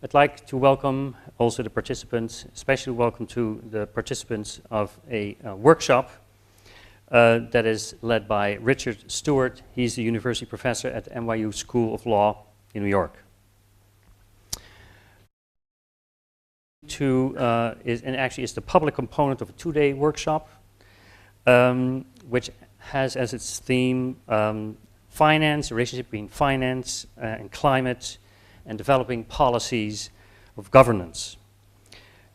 I'd like to welcome also the participants, especially welcome to the participants of a workshop that is led by Richard Stewart. He's the university professor at the NYU School of Law in New York. And actually is the public component of a two-day workshop, which has as its theme finance, the relationship between finance and climate, and developing policies of governance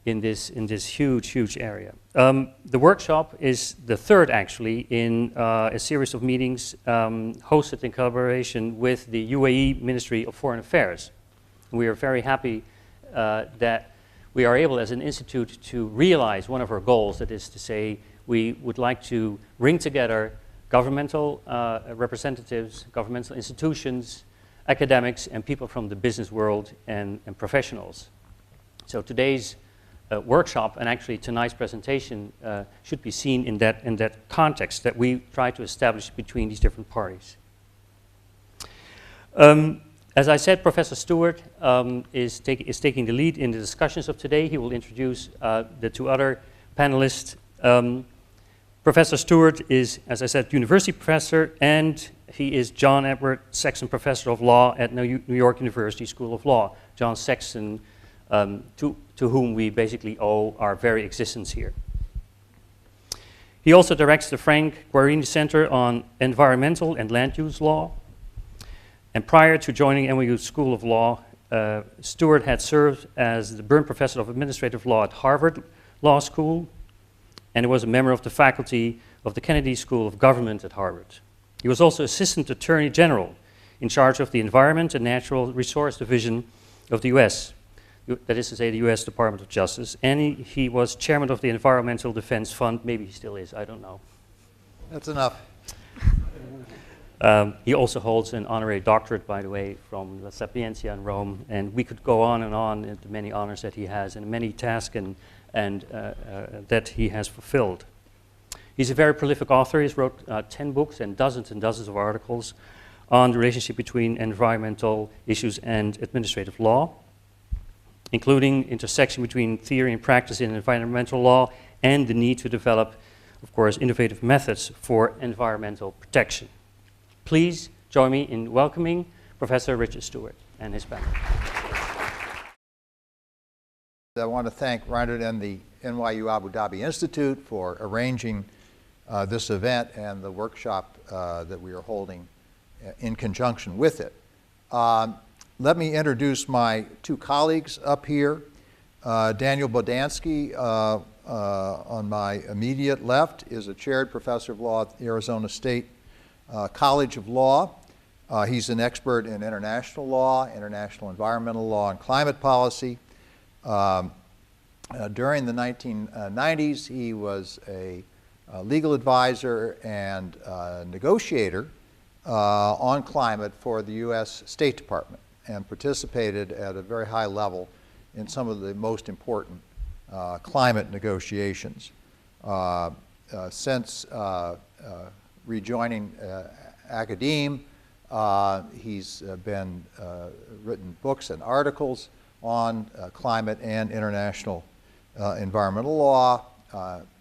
in this huge area. The workshop is the third actually in a series of meetings hosted in collaboration with the UAE Ministry of Foreign Affairs. We are very happy that we are able as an institute to realize one of our goals, that is to say we would like to bring together governmental representatives, governmental institutions, academics, and people from the business world and professionals. So today's workshop, and actually tonight's presentation, should be seen in that context that we try to establish between these different parties. As I said, Professor Stewart is taking the lead in the discussions of today. He will introduce the two other panelists. Professor Stewart is, as I said, university professor, and he is John Edward Sexton Professor of Law at New York University School of Law. John Sexton, to whom we basically owe our very existence here. He also directs the Frank Guarini Center on Environmental and Land Use Law. And prior to joining NYU School of Law, Stewart had served as the Byrne Professor of Administrative Law at Harvard Law School, and he was a member of the faculty of the Kennedy School of Government at Harvard. He was also Assistant Attorney General in charge of the Environment and Natural Resource Division of the U.S., that is to say the U.S. Department of Justice, and he was Chairman of the Environmental Defense Fund. Maybe he still is, I don't know. That's enough. He also holds an honorary doctorate, by the way, from La Sapienza in Rome, and we could go on and the many honors that he has and many tasks and that he has fulfilled. He's a very prolific author. He's wrote 10 books and dozens of articles on the relationship between environmental issues and administrative law, including intersection between theory and practice in environmental law and the need to develop, of course, innovative methods for environmental protection. Please join me in welcoming Professor Richard Stewart and his panel. I want to thank Reinhard and the NYU Abu Dhabi Institute for arranging this event and the workshop that we are holding in conjunction with it. Let me introduce my two colleagues up here. Daniel Bodansky, on my immediate left, is a chaired professor of law at the Arizona State College of Law. He's an expert in international law, international environmental law, and climate policy. During the 1990s, he was a legal advisor and negotiator on climate for the U.S. State Department and participated at a very high level in some of the most important climate negotiations. Since rejoining academe, he's been written books and articles on climate and international environmental law,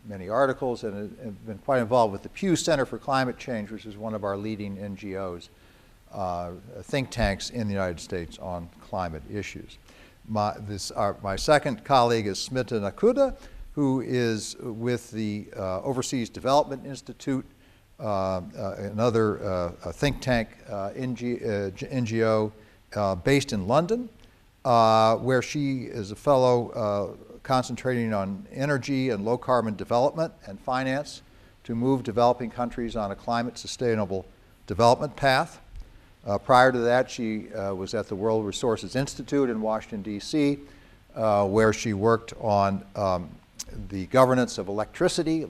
many articles, and have been quite involved with the Pew Center for Climate Change, which is one of our leading NGOs, think tanks in the United States on climate issues. My second colleague is Smita Nakhooda, who is with the Overseas Development Institute, another think tank NGO based in London, where she is a fellow concentrating on energy and low carbon development and finance to move developing countries on a climate sustainable development path. Prior to that, she was at the World Resources Institute in Washington, D.C., where she worked on the governance of electricity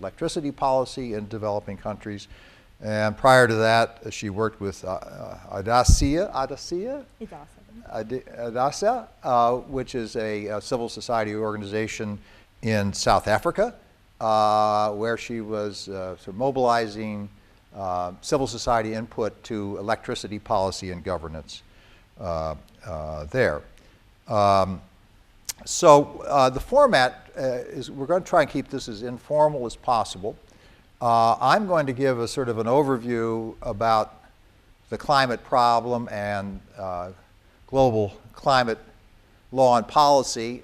policy in developing countries. And prior to that, she worked with Adasa, which is a civil society organization in South Africa, where she was sort of mobilizing civil society input to electricity policy and governance there. The format is we're going to try and keep this as informal as possible. I'm going to give a sort of an overview about the climate problem and global climate law and policy,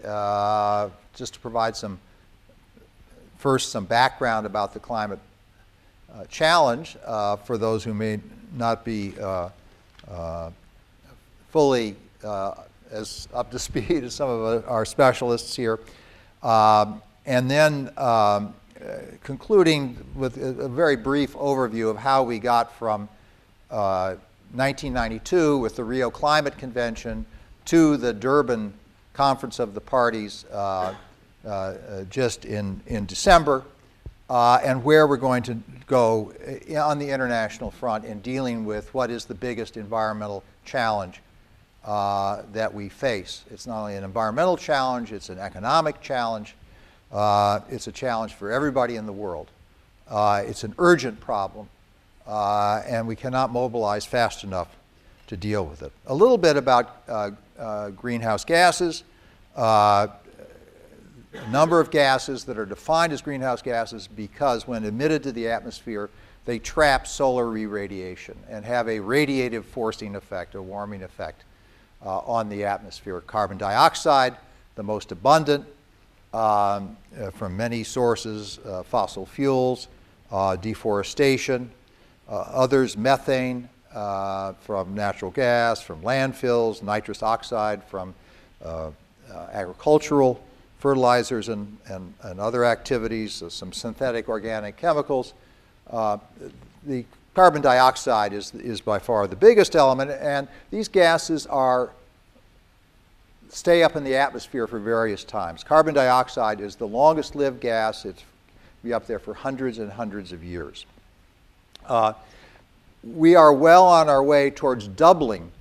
just to provide some background about the climate challenge for those who may not be fully as up to speed as some of our specialists here. And then concluding with a very brief overview of how we got from 1992 with the Rio Climate Convention to the Durban Conference of the Parties just in December, and where we're going to go on the international front in dealing with what is the biggest environmental challenge that we face. It's not only an environmental challenge, it's an economic challenge. It's a challenge for everybody in the world. It's an urgent problem, and we cannot mobilize fast enough to deal with it. A little bit about greenhouse gases. A number of gases that are defined as greenhouse gases because when emitted to the atmosphere, they trap solar re-radiation and have a radiative forcing effect, a warming effect on the atmosphere. Carbon dioxide, the most abundant from many sources, fossil fuels, deforestation, others others from natural gas, from landfills, nitrous oxide from agricultural fertilizers and other activities, some synthetic organic chemicals. The carbon dioxide is by far the biggest element, and these gases stay up in the atmosphere for various times. Carbon dioxide is the longest lived gas. It's be up there for hundreds and hundreds of years. We are well on our way towards doubling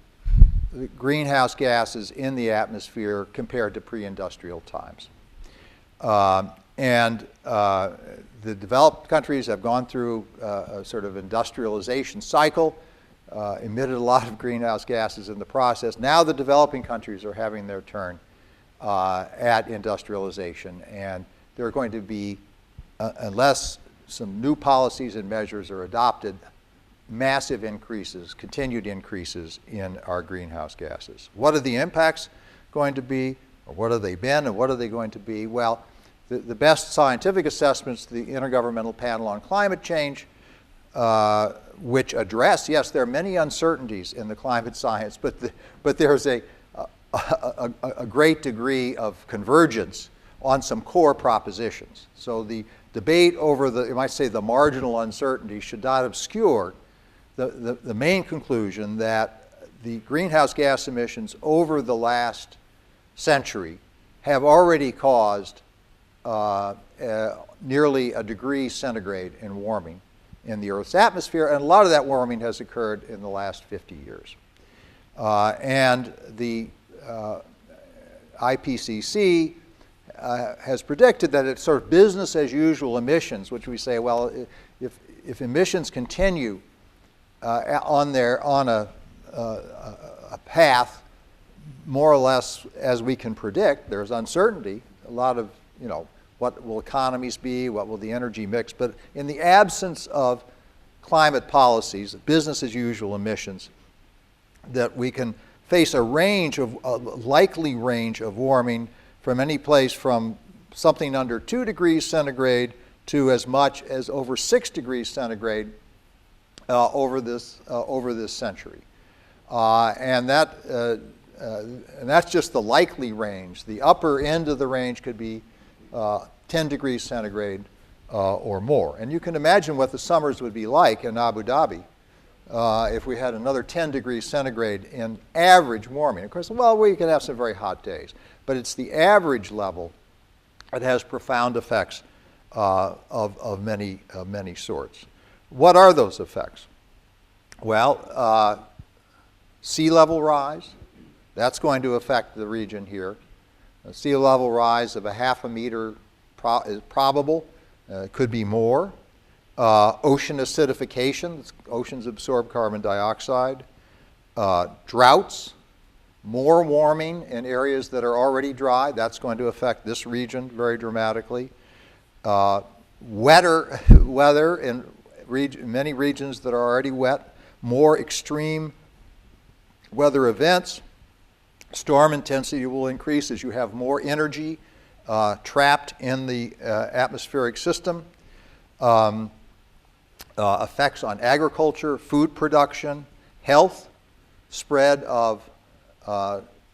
the greenhouse gases in the atmosphere compared to pre-industrial times. The developed countries have gone through a sort of industrialization cycle, emitted a lot of greenhouse gases in the process. Now the developing countries are having their turn at industrialization, and there are going to be, unless some new policies and measures are adopted, massive increases, continued increases in our greenhouse gases. What are the impacts going to be, or what have they been, and what are they going to be? Well, the best scientific assessments, the Intergovernmental Panel on Climate Change, which address, yes, there are many uncertainties in the climate science, but there's a great degree of convergence on some core propositions. So the debate over you might say, the marginal uncertainty should not obscure the main conclusion that the greenhouse gas emissions over the last century have already caused nearly a degree centigrade in warming in the Earth's atmosphere, and a lot of that warming has occurred in the last 50 years. And the IPCC has predicted that it's sort of business as usual emissions, which we say, well, if emissions continue on a path more or less as we can predict, there's uncertainty, a lot of, what will economies be, what will the energy mix, but in the absence of climate policies, business as usual emissions, that we can face a likely range of warming from any place from something under 2 degrees centigrade to as much as over 6 degrees centigrade over this century. And that's just the likely range. The upper end of the range could be 10 degrees centigrade or more. And you can imagine what the summers would be like in Abu Dhabi if we had another 10 degrees centigrade in average warming. Of course, well, we can have some very hot days, but it's the average level that has profound effects of many sorts. What are those effects? Well, sea level rise, that's going to affect the region here. A sea level rise of a half a meter is probable. Could be more. Ocean acidification, oceans absorb carbon dioxide. Droughts, more warming in areas that are already dry. That's going to affect this region very dramatically. Wetter weather in many regions that are already wet. More extreme weather events. Storm intensity will increase as you have more energy trapped in the atmospheric system. Effects on agriculture, food production, health, spread of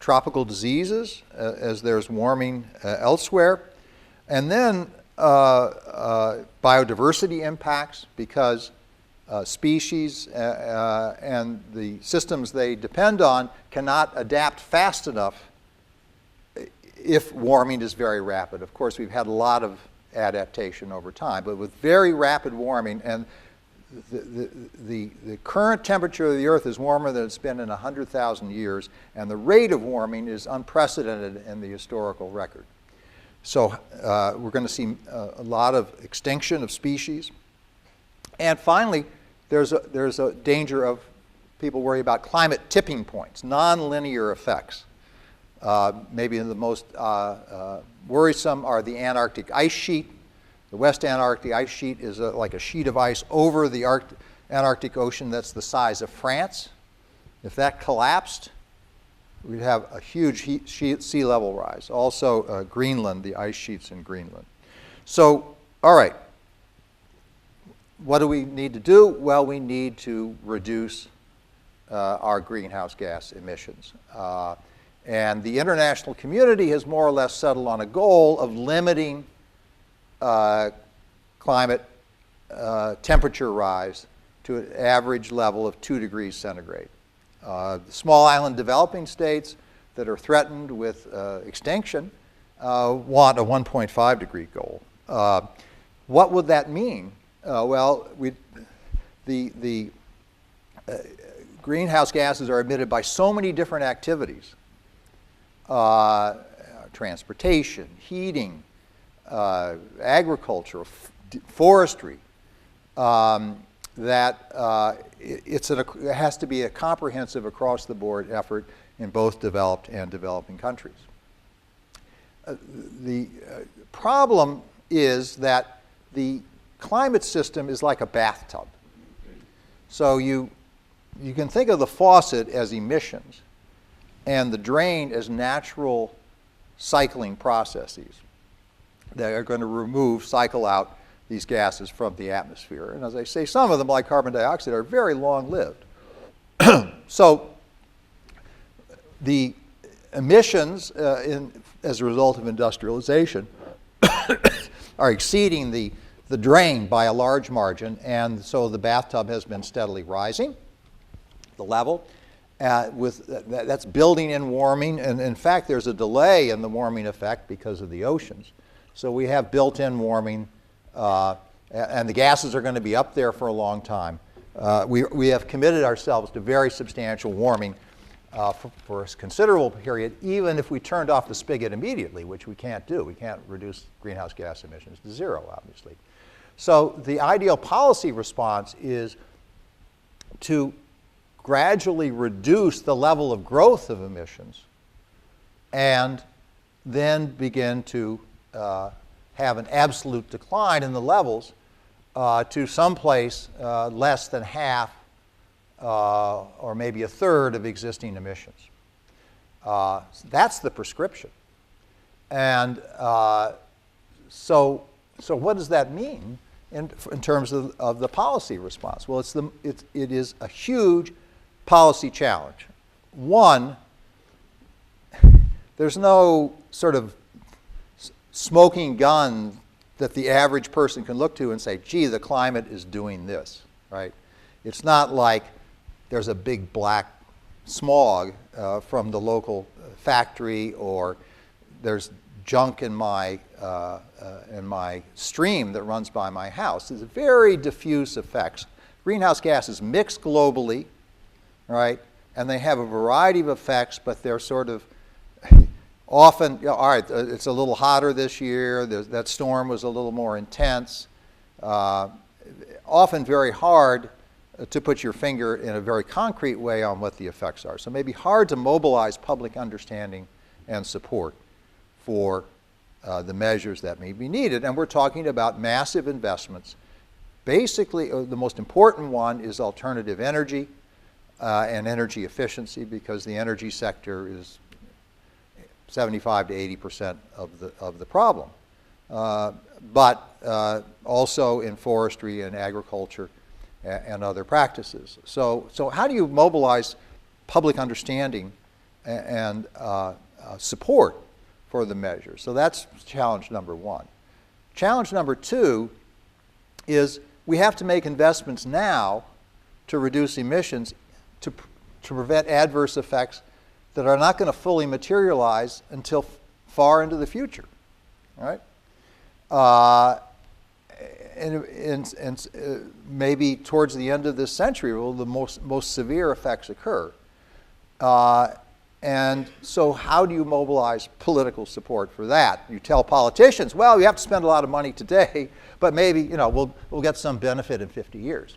tropical diseases as there's warming elsewhere. And then biodiversity impacts, because species and the systems they depend on cannot adapt fast enough if warming is very rapid. Of course, we've had a lot of adaptation over time, but with very rapid warming, and the current temperature of the Earth is warmer than it's been in 100,000 years, and the rate of warming is unprecedented in the historical record. So we're going to see a lot of extinction of species. And finally, there's a danger of people worry about climate tipping points, nonlinear effects. Maybe the most worrisome are the Antarctic ice sheet. The West Antarctic ice sheet is like a sheet of ice over the Antarctic Ocean that's the size of France. If that collapsed, we'd have a huge sea level rise. Also, Greenland, the ice sheets in Greenland. So, all right. What do we need to do? Well, we need to reduce our greenhouse gas emissions. And the international community has more or less settled on a goal of limiting climate temperature rise to an average level of 2 degrees centigrade. The small island developing states that are threatened with extinction want a 1.5 degree goal. What would that mean? Well, the greenhouse gases are emitted by so many different activities. Transportation, heating, agriculture, forestry, that it has to be a comprehensive across-the-board effort in both developed and developing countries. The problem is that the climate system is like a bathtub. So you can think of the faucet as emissions and the drain as natural cycling processes that are going to cycle out these gases from the atmosphere. And as I say, some of them, like carbon dioxide, are very long-lived. So the emissions as a result of industrialization are exceeding the drain by a large margin, and so the bathtub has been steadily rising, the level. That's building in warming, and in fact there's a delay in the warming effect because of the oceans. So we have built-in warming, and the gases are going to be up there for a long time. We have committed ourselves to very substantial warming for a considerable period, even if we turned off the spigot immediately, which we can't do. We can't reduce greenhouse gas emissions to zero, obviously. So the ideal policy response is to gradually reduce the level of growth of emissions and then begin to have an absolute decline in the levels to someplace less than half or maybe a third of existing emissions. That's the prescription. And so what does that mean in terms of the policy response? Well, it is a huge policy challenge. One, there's no sort of smoking gun that the average person can look to and say, gee, the climate is doing this, right? It's not like there's a big black smog from the local factory, or there's junk in my stream that runs by my house. There's very diffuse effects. Greenhouse gases mix globally, right? And they have a variety of effects, but they're sort of often, all right, it's a little hotter this year, that storm was a little more intense, often very hard to put your finger in a very concrete way on what the effects are. So it may be hard to mobilize public understanding and support for the measures that may be needed. And we're talking about massive investments. Basically, the most important one is alternative energy and energy efficiency, because the energy sector is 75 to 80% of the problem. But also in forestry and agriculture and other practices. So how do you mobilize public understanding and support for the measure? So that's challenge number one. Challenge number two is we have to make investments now to reduce emissions to prevent adverse effects that are not going to fully materialize until far into the future, right? And maybe towards the end of this century will the most severe effects occur. And so how do you mobilize political support for that? You tell politicians, well, you have to spend a lot of money today, but maybe we'll get some benefit in 50 years.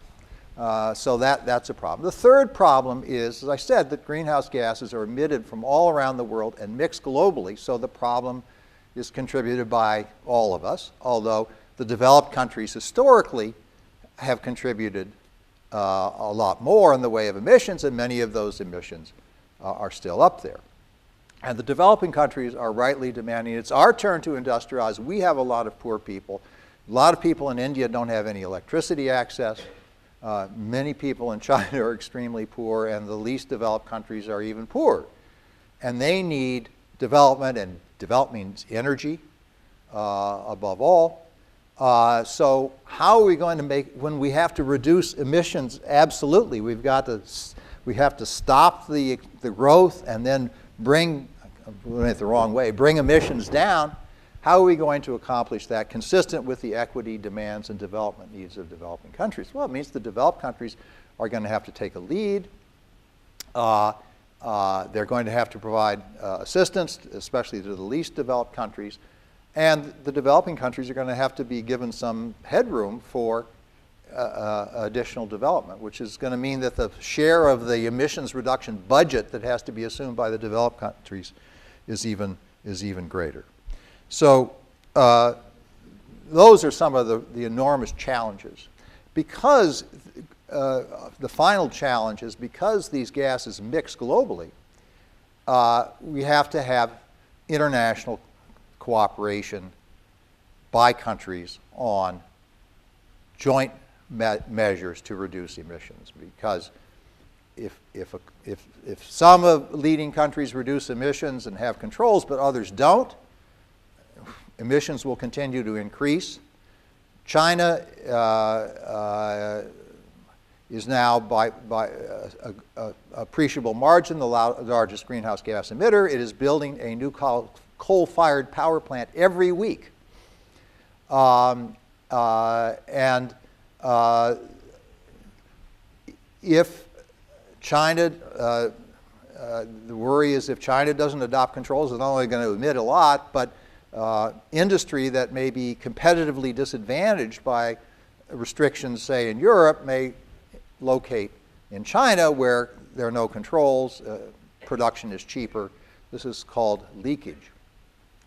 So that's a problem. The third problem is, as I said, that greenhouse gases are emitted from all around the world and mixed globally, so the problem is contributed by all of us, although the developed countries historically have contributed a lot more in the way of emissions, and many of those emissions are still up there. And the developing countries are rightly demanding it's our turn to industrialize. We have a lot of poor people. A lot of people in India don't have any electricity access. Many people in China are extremely poor, and the least developed countries are even poorer. And they need development, and development means energy above all. So how are we going to make, when we have to reduce emissions, absolutely, we have to stop the growth and then bring emissions down. How are we going to accomplish that consistent with the equity demands and development needs of developing countries? Well, it means the developed countries are going to have to take a lead. They're going to have to provide assistance, especially to the least developed countries. And the developing countries are going to have to be given some headroom for additional development, which is going to mean that the share of the emissions reduction budget that has to be assumed by the developed countries is even greater. So those are some of the enormous challenges. Because the final challenge is, because these gases mix globally, we have to have international cooperation by countries on joint measures to reduce emissions. Because if some leading countries reduce emissions and have controls, but others don't, emissions will continue to increase. China is now, by an appreciable margin, the largest greenhouse gas emitter. It is building a new coal-fired power plant every week. If China, the worry is if China doesn't adopt controls, it's not only going to emit a lot, but industry that may be competitively disadvantaged by restrictions, say in Europe, may locate in China where there are no controls, production is cheaper. This is called leakage.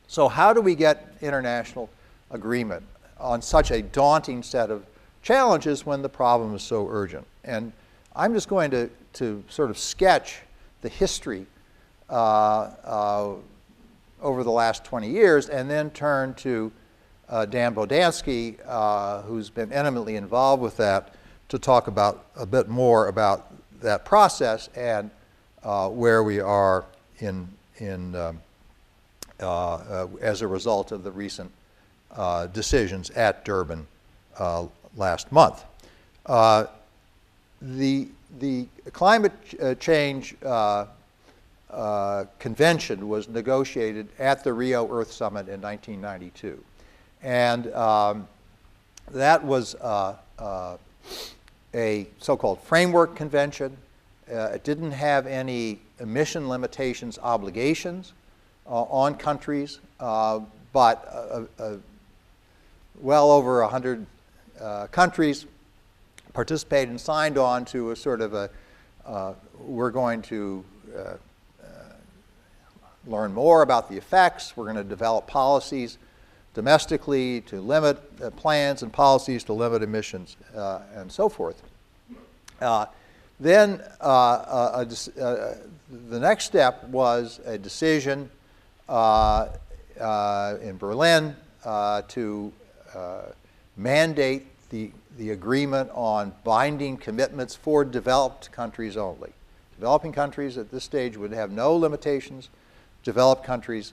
So how do we get international agreement on such a daunting set of challenges when the problem is so urgent? And I'm just going to sort of sketch the history over the last 20 years, and then turn to Dan Bodansky, who's been intimately involved with that, to talk about a bit more about that process and where we are as a result of the recent decisions at Durban last month. The climate change convention was negotiated at the Rio Earth Summit in 1992. And that was a so-called framework convention. It didn't have any emission limitations obligations on countries, but well over 100 countries participated and signed on to a sort of a, we're going to learn more about the effects, we're going to develop policies domestically to limit plans and policies to limit emissions and so forth. Then the next step was a decision in Berlin to mandate the agreement on binding commitments for developed countries only. Developing countries at this stage would have no limitations. Developed countries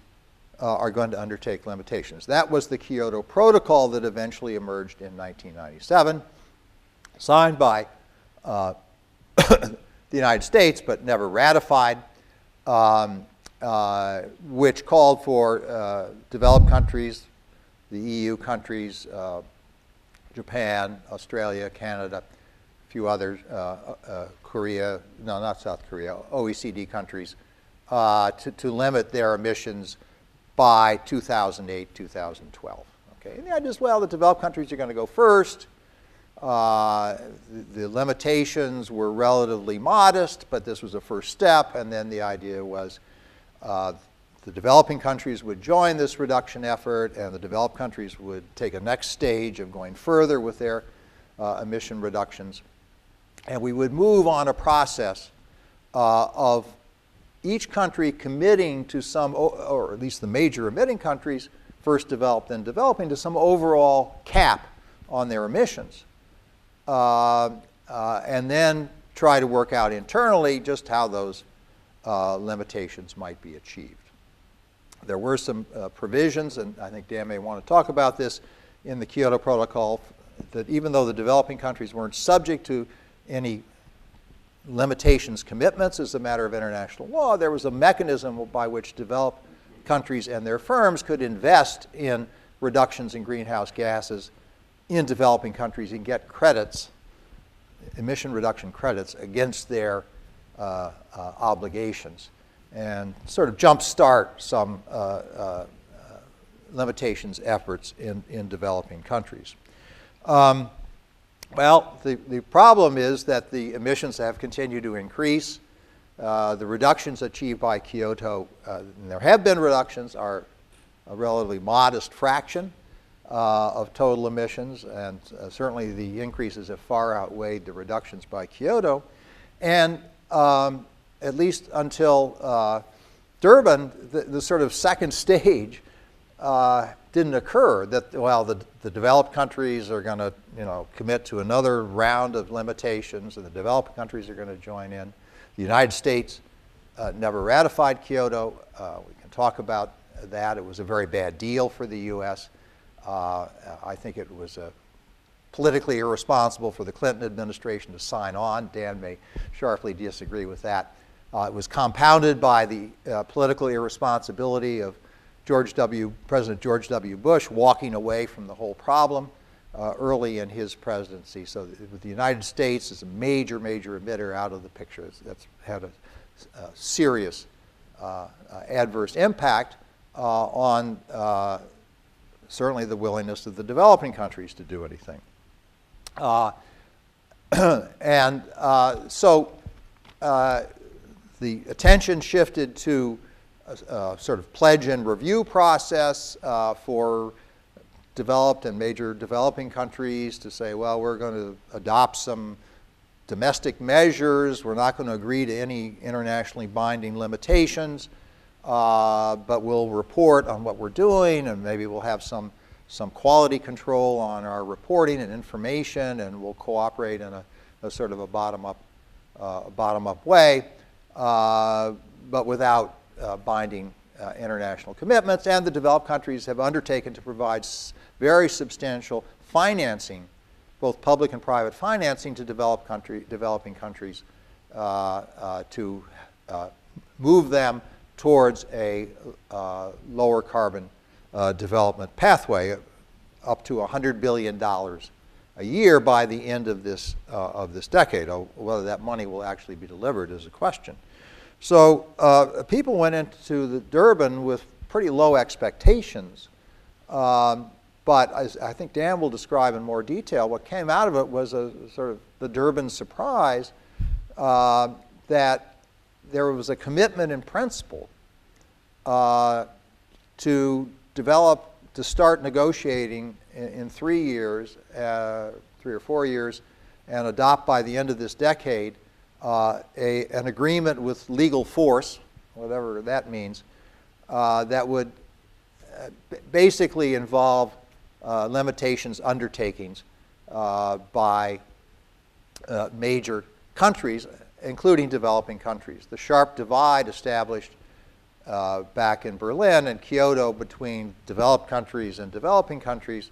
are going to undertake limitations. That was the Kyoto Protocol that eventually emerged in 1997, signed by the United States but never ratified, which called for developed countries, the EU countries, Japan, Australia, Canada, a few others, Korea, no, not South Korea, OECD countries, to limit their emissions by 2008, 2012. Okay, and the idea is, well, the developed countries are going to go first. The limitations were relatively modest, but this was a first step, and then the idea was the developing countries would join this reduction effort, and the developed countries would take a next stage of going further with their emission reductions. And we would move on a process of each country committing to some, or at least the major emitting countries, first developed then developing, to some overall cap on their emissions. And then try to work out internally just how those limitations might be achieved. There were some provisions, and I think Dan may want to talk about this, in the Kyoto Protocol, that even though the developing countries weren't subject to any limitations commitments as a matter of international law, there was a mechanism by which developed countries and their firms could invest in reductions in greenhouse gases in developing countries and get credits, emission reduction credits, against their obligations, and sort of jumpstart some limitations efforts in developing countries. Well, the problem is that the emissions have continued to increase. The reductions achieved by Kyoto, and there have been reductions, are a relatively modest fraction of total emissions, and certainly the increases have far outweighed the reductions by Kyoto. And at least until Durban, the sort of second stage didn't occur, that, well, the developed countries are going to, commit to another round of limitations, and the developed countries are going to join in. The United States never ratified Kyoto. We can talk about that. It was a very bad deal for the U.S. I think it was politically irresponsible for the Clinton administration to sign on. Dan may sharply disagree with that. It was compounded by the political irresponsibility of President George W. Bush walking away from the whole problem early in his presidency. So with the United States as a major emitter out of the picture, that's had a serious adverse impact on certainly the willingness of the developing countries to do anything. And so the attention shifted to a sort of pledge and review process for developed and major developing countries to say, well, we're going to adopt some domestic measures. We're not going to agree to any internationally binding limitations, but we'll report on what we're doing, and maybe we'll have some quality control on our reporting and information, and we'll cooperate in a sort of a bottom-up way, but without binding international commitments. And the developed countries have undertaken to provide very substantial financing, both public and private financing, to developing countries to move them towards a lower carbon development pathway, up to $100 billion a year by the end of this decade. Whether that money will actually be delivered is a question. So people went into the Durban with pretty low expectations, but But as I think Dan will describe in more detail, what came out of it was a sort of the Durban surprise that there was a commitment in principle to start negotiating in 3 years, 3 or 4 years, and adopt by the end of this decade an agreement with legal force, whatever that means, that would basically involve limitations undertakings by major countries, including developing countries. The sharp divide established back in Berlin and Kyoto between developed countries and developing countries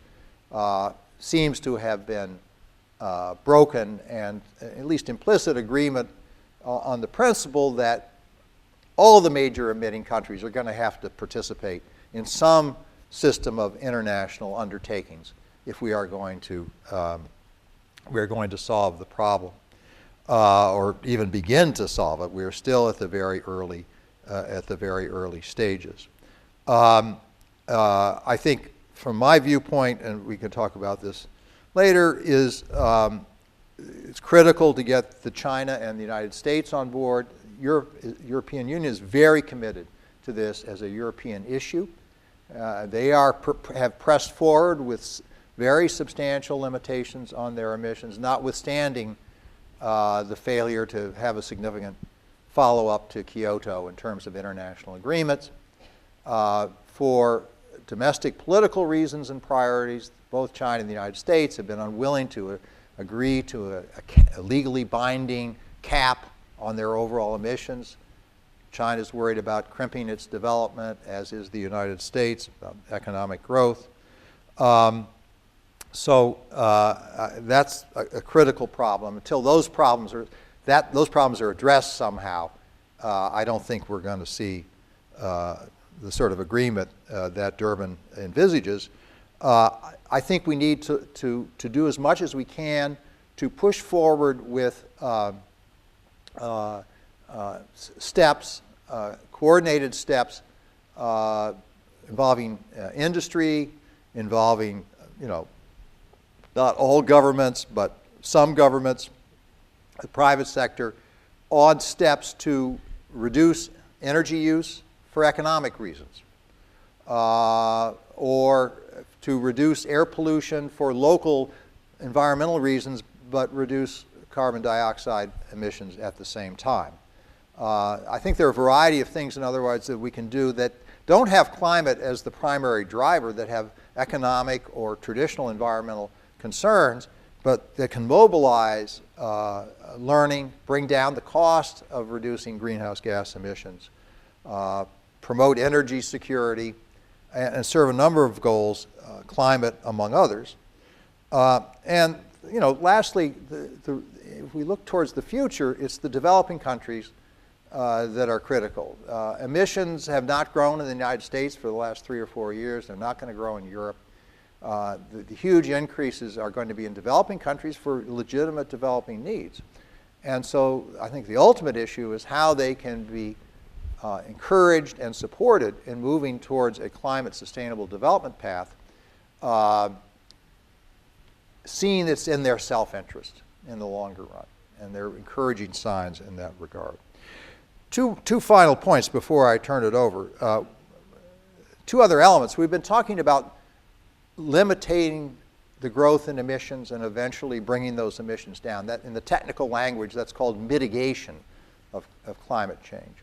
seems to have been broken, and at least implicit agreement on the principle that all the major emitting countries are going to have to participate in some system of international undertakings if we are going to solve the problem or even begin to solve it. We are still at the very early stages. I think, from my viewpoint, and we can talk about this later, is it's critical to get China and the United States on board. European Union is very committed to this as a European issue. They have pressed forward with very substantial limitations on their emissions, notwithstanding the failure to have a significant follow-up to Kyoto in terms of international agreements. For domestic political reasons and priorities, both China and the United States have been unwilling to agree to a legally binding cap on their overall emissions. China's worried about crimping its development, as is the United States, about economic growth. So that's a critical problem. Until those problems are addressed somehow, I don't think we're going to see the sort of agreement that Durban envisages. I think we need to do as much as we can to push forward with steps, coordinated steps involving industry, involving, not all governments, but some governments, the private sector, on steps to reduce energy use for economic reasons, or to reduce air pollution for local environmental reasons, but reduce carbon dioxide emissions at the same time. I think there are a variety of things, in other words, that we can do that don't have climate as the primary driver, that have economic or traditional environmental concerns, but that can mobilize learning, bring down the cost of reducing greenhouse gas emissions, promote energy security, and serve a number of goals, climate among others. And lastly, if we look towards the future, it's the developing countries that are critical. Emissions have not grown in the United States for the last 3 or 4 years. They're not going to grow in Europe. The huge increases are going to be in developing countries for legitimate developing needs. And so I think the ultimate issue is how they can be encouraged and supported in moving towards a climate sustainable development path, seeing it's in their self-interest in the longer run. And there are encouraging signs in that regard. Two final points before I turn it over. Two other elements. We've been talking about limiting the growth in emissions and eventually bringing those emissions down. That, in the technical language, that's called mitigation of climate change.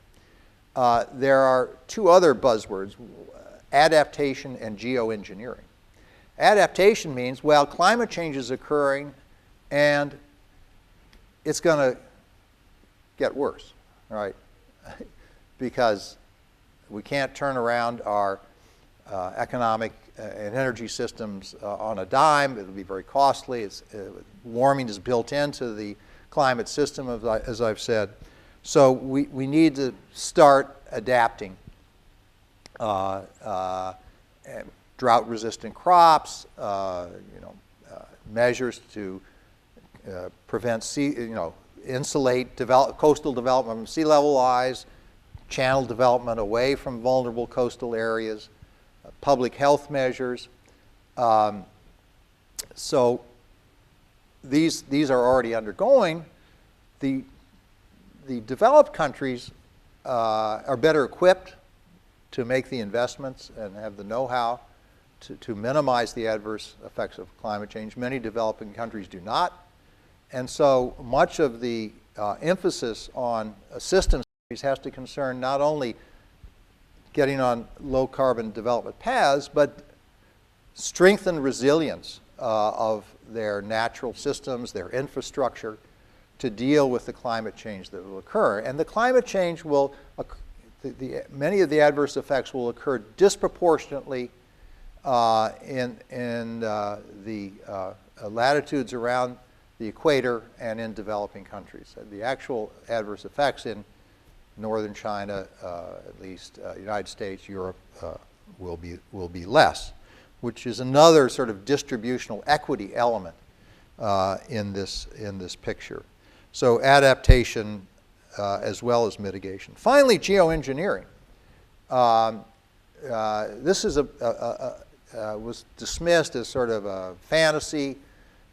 There are two other buzzwords, adaptation and geoengineering. Adaptation means, well, climate change is occurring and it's going to get worse, right? Because we can't turn around our economic and energy systems on a dime. It'll be very costly. Warming is built into the climate system, as I've said. So we need to start adapting drought-resistant crops, measures to prevent insulate coastal development from sea level rise, channel development away from vulnerable coastal areas, public health measures, So these are already undergoing. The developed countries are better equipped to make the investments and have the know-how to minimize the adverse effects of climate change. Many developing countries do not. And so much of the emphasis on systems has to concern not only getting on low carbon development paths, but strengthen resilience of their natural systems, their infrastructure, to deal with the climate change that will occur. And the climate change will, many of the adverse effects will occur disproportionately in the latitudes around the equator and in developing countries. The actual adverse effects in northern China, at least United States, Europe, will be less, which is another sort of distributional equity element in this picture. So adaptation as well as mitigation. Finally, geoengineering. This is was dismissed as sort of a fantasy,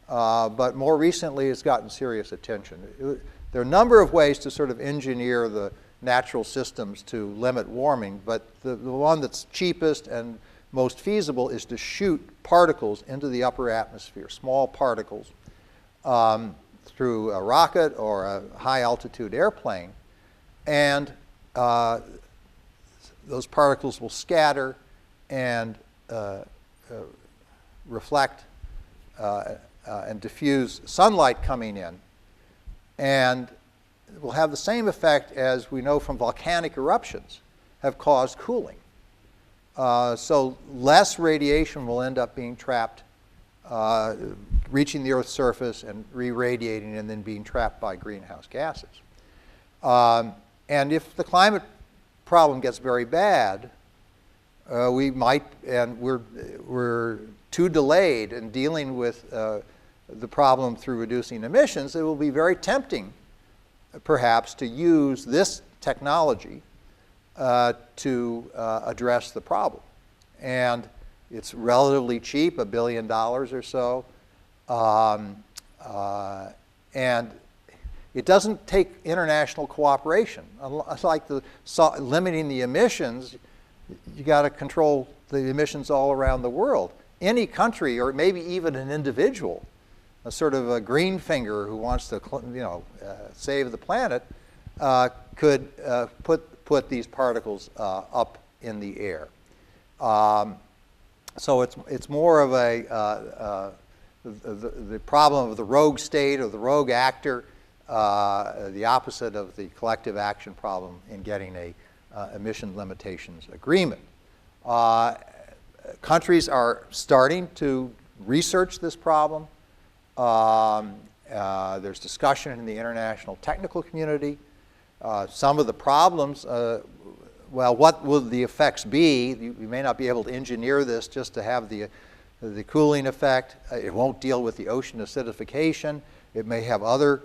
but more recently it's gotten serious attention. There are a number of ways to sort of engineer the natural systems to limit warming, but the one that's cheapest and most feasible is to shoot particles into the upper atmosphere, small particles, through a rocket or a high-altitude airplane, and those particles will scatter and reflect and diffuse sunlight coming in, and will have the same effect as we know from volcanic eruptions have caused cooling. So less radiation will end up being trapped, reaching the Earth's surface and re-radiating and then being trapped by greenhouse gases. And if the climate problem gets very bad, we might, and we're too delayed in dealing with the problem through reducing emissions, it will be very tempting, perhaps, to use this technology to address the problem. And it's relatively cheap, $1 billion or so. And it doesn't take international cooperation. Like limiting the emissions, you got to control the emissions all around the world. Any country, or maybe even an individual, a sort of a green finger who wants to, save the planet, could put these particles up in the air. So it's more of the problem of the rogue state or the rogue actor, the opposite of the collective action problem in getting a emission limitations agreement. Countries are starting to research this problem. There's discussion in the international technical community. Some of the problems, well, what will the effects be? You may not be able to engineer this just to have the cooling effect. It won't deal with the ocean acidification. It may have other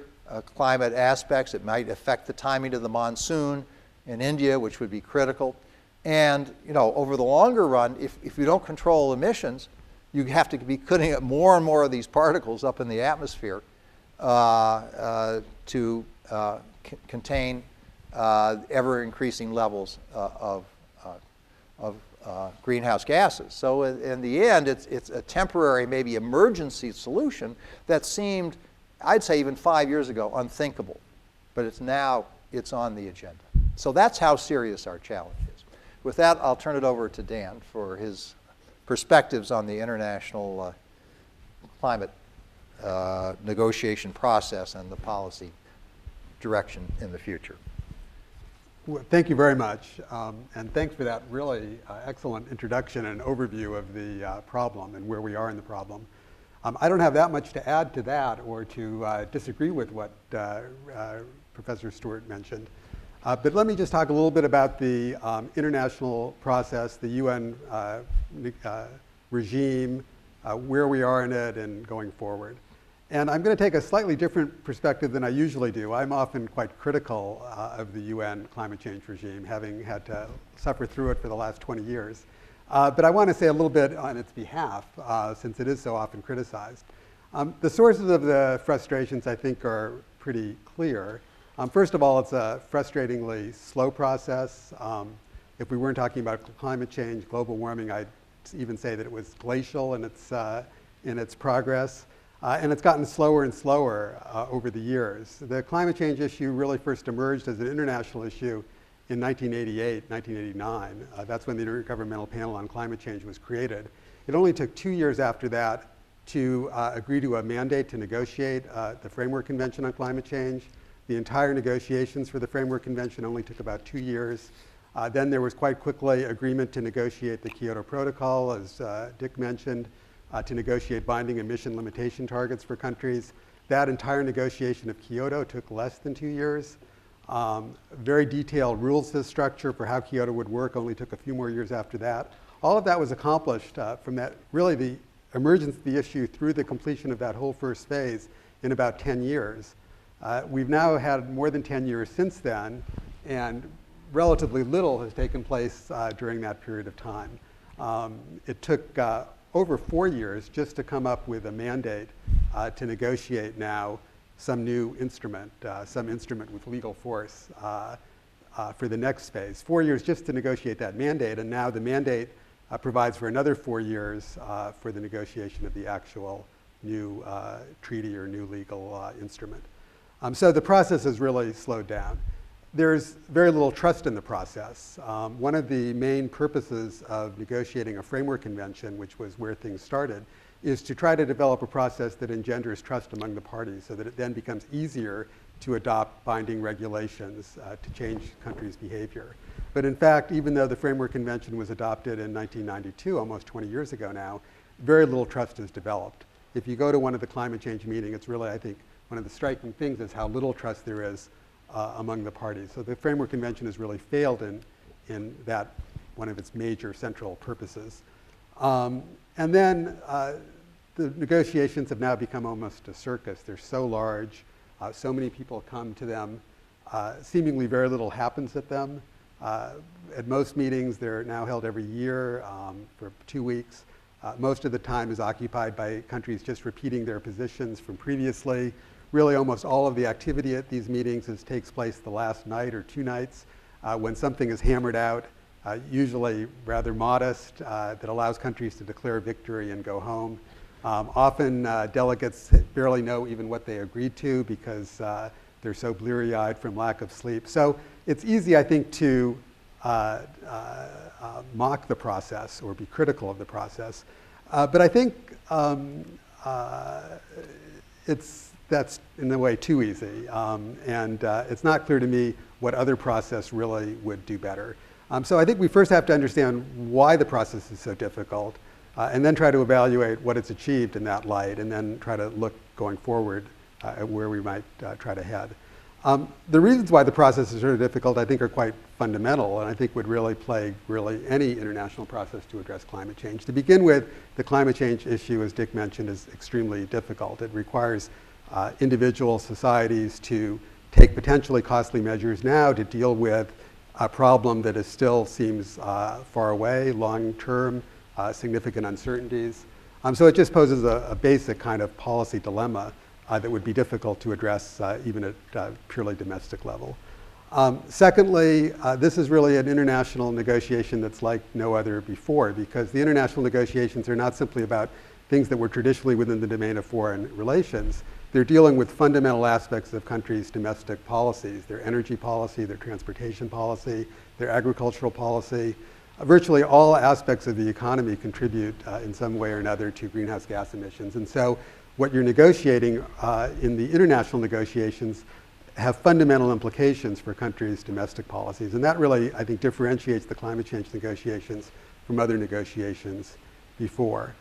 climate aspects. It might affect the timing of the monsoon in India, which would be critical. And over the longer run, if you don't control emissions, you have to be putting more and more of these particles up in the atmosphere to contain ever-increasing levels of greenhouse gases. So in the end, it's a temporary, maybe emergency solution that seemed, I'd say even 5 years ago, unthinkable. But it's on the agenda. So that's how serious our challenge is. With that, I'll turn it over to Dan for his perspectives on the international climate negotiation process and the policy direction in the future. Well, thank you very much, and thanks for that really excellent introduction and overview of the problem and where we are in the problem. I don't have that much to add to that or to disagree with what Professor Stewart mentioned. But let me just talk a little bit about the international process, the UN regime, where we are in it and going forward. And I'm going to take a slightly different perspective than I usually do. I'm often quite critical of the UN climate change regime, having had to suffer through it for the last 20 years. But I want to say a little bit on its behalf, since it is so often criticized. The sources of the frustrations, I think, are pretty clear. First of all, it's a frustratingly slow process. If we weren't talking about climate change, global warming, I'd even say that it was glacial in its progress. And it's gotten slower and slower over the years. The climate change issue really first emerged as an international issue in 1988, 1989. That's when the Intergovernmental Panel on Climate Change was created. It only took 2 years after that to agree to a mandate to negotiate the Framework Convention on Climate Change. The entire negotiations for the Framework Convention only took about 2 years. Then there was quite quickly agreement to negotiate the Kyoto Protocol, as Dick mentioned, to negotiate binding emission limitation targets for countries. That entire negotiation of Kyoto took less than 2 years. Very detailed rules structure for how Kyoto would work only took a few more years after that. All of that was accomplished from that, really the emergence of the issue through the completion of that whole first phase in about 10 years. We've now had more than 10 years since then, and relatively little has taken place during that period of time. It took over 4 years just to come up with a mandate to negotiate now some new instrument, some instrument with legal force for the next phase. 4 years just to negotiate that mandate, and now the mandate provides for another 4 years for the negotiation of the actual new treaty or new legal instrument. So the process has really slowed down. There's very little trust in the process. One of the main purposes of negotiating a framework convention, which was where things started, is to try to develop a process that engenders trust among the parties so that it then becomes easier to adopt binding regulations to change countries' behavior. But in fact, even though the Framework Convention was adopted in 1992, almost 20 years ago now, very little trust is developed. If you go to one of the climate change meetings, it's really, I think, one of the striking things is how little trust there is among the parties. So the Framework Convention has really failed in that, one of its major central purposes. And then the negotiations have now become almost a circus. They're so large, so many people come to them, seemingly very little happens at them. At most meetings, they're now held every year for 2 weeks. Most of the time is occupied by countries just repeating their positions from previously. Really, almost all of the activity at these meetings takes place the last night or 2 nights when something is hammered out, usually rather modest, that allows countries to declare victory and go home. Often delegates barely know even what they agreed to because they're so bleary-eyed from lack of sleep. So it's easy, I think, to mock the process or be critical of the process. But I think that's in a way too easy. And it's not clear to me what other process really would do better. So I think we first have to understand why the process is so difficult, and then try to evaluate what it's achieved in that light, and then try to look going forward at where we might try to head. The reasons why the process is sort of difficult, I think, are quite fundamental, and I think would really plague any international process to address climate change. To begin with, the climate change issue, as Dick mentioned, is extremely difficult. It requires individual societies to take potentially costly measures now to deal with a problem that still seems far away, long-term, significant uncertainties. So it just poses a basic kind of policy dilemma that would be difficult to address even at purely domestic level. Secondly, this is really an international negotiation that's like no other before, because the international negotiations are not simply about things that were traditionally within the domain of foreign relations. They're dealing with fundamental aspects of countries' domestic policies, their energy policy, their transportation policy, their agricultural policy. Virtually all aspects of the economy contribute in some way or another to greenhouse gas emissions. And so what you're negotiating in the international negotiations have fundamental implications for countries' domestic policies. And that really, I think, differentiates the climate change negotiations from other negotiations before.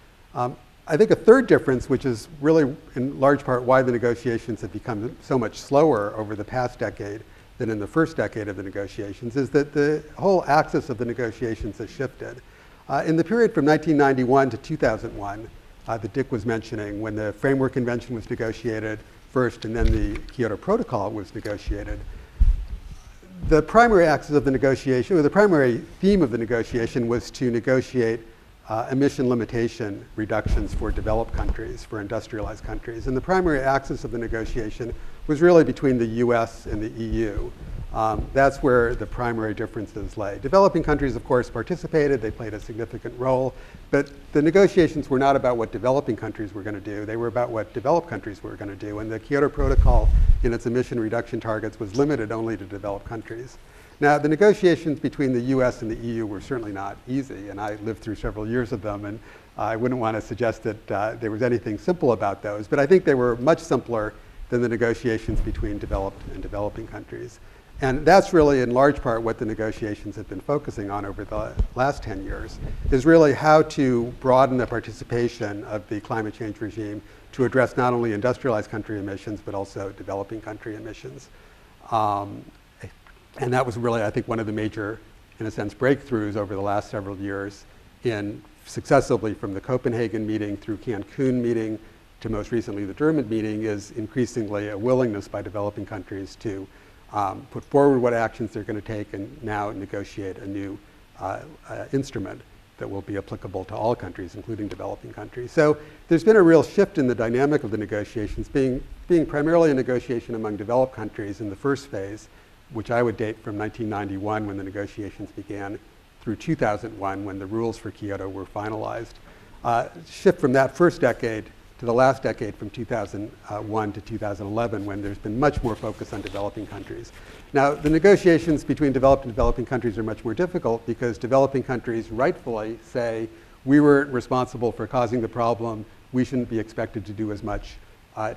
I think a third difference, which is really in large part why the negotiations have become so much slower over the past decade than in the first decade of the negotiations, is that the whole axis of the negotiations has shifted. In the period from 1991 to 2001, that Dick was mentioning, when the Framework Convention was negotiated first and then the Kyoto Protocol was negotiated, The primary axis of the negotiation, or the primary theme of the negotiation, was to negotiate emission limitation reductions for developed countries, for industrialized countries. And the primary axis of the negotiation was really between the US and the EU. That's where the primary differences lay. Developing countries, of course, participated. They played a significant role. But the negotiations were not about what developing countries were going to do. They were about what developed countries were going to do. And the Kyoto Protocol, in its emission reduction targets, was limited only to developed countries. Now, the negotiations between the US and the EU were certainly not easy, and I lived through several years of them, and I wouldn't want to suggest that there was anything simple about those, but I think they were much simpler than the negotiations between developed and developing countries. And that's really, in large part, what the negotiations have been focusing on over the last 10 years, is really how to broaden the participation of the climate change regime to address not only industrialized country emissions, but also developing country emissions. And that was really, I think, one of the major, in a sense, breakthroughs over the last several years in successively from the Copenhagen meeting through Cancun meeting to most recently the Durban meeting is increasingly a willingness by developing countries to put forward what actions they're going to take and now negotiate a new instrument that will be applicable to all countries, including developing countries. So there's been a real shift in the dynamic of the negotiations, being primarily a negotiation among developed countries in the first phase, which I would date from 1991 when the negotiations began through 2001 when the rules for Kyoto were finalized. Shift from that first decade to the last decade from 2001 to 2011 when there's been much more focus on developing countries. Now, the negotiations between developed and developing countries are much more difficult because developing countries rightfully say, we were responsible for causing the problem, we shouldn't be expected to do as much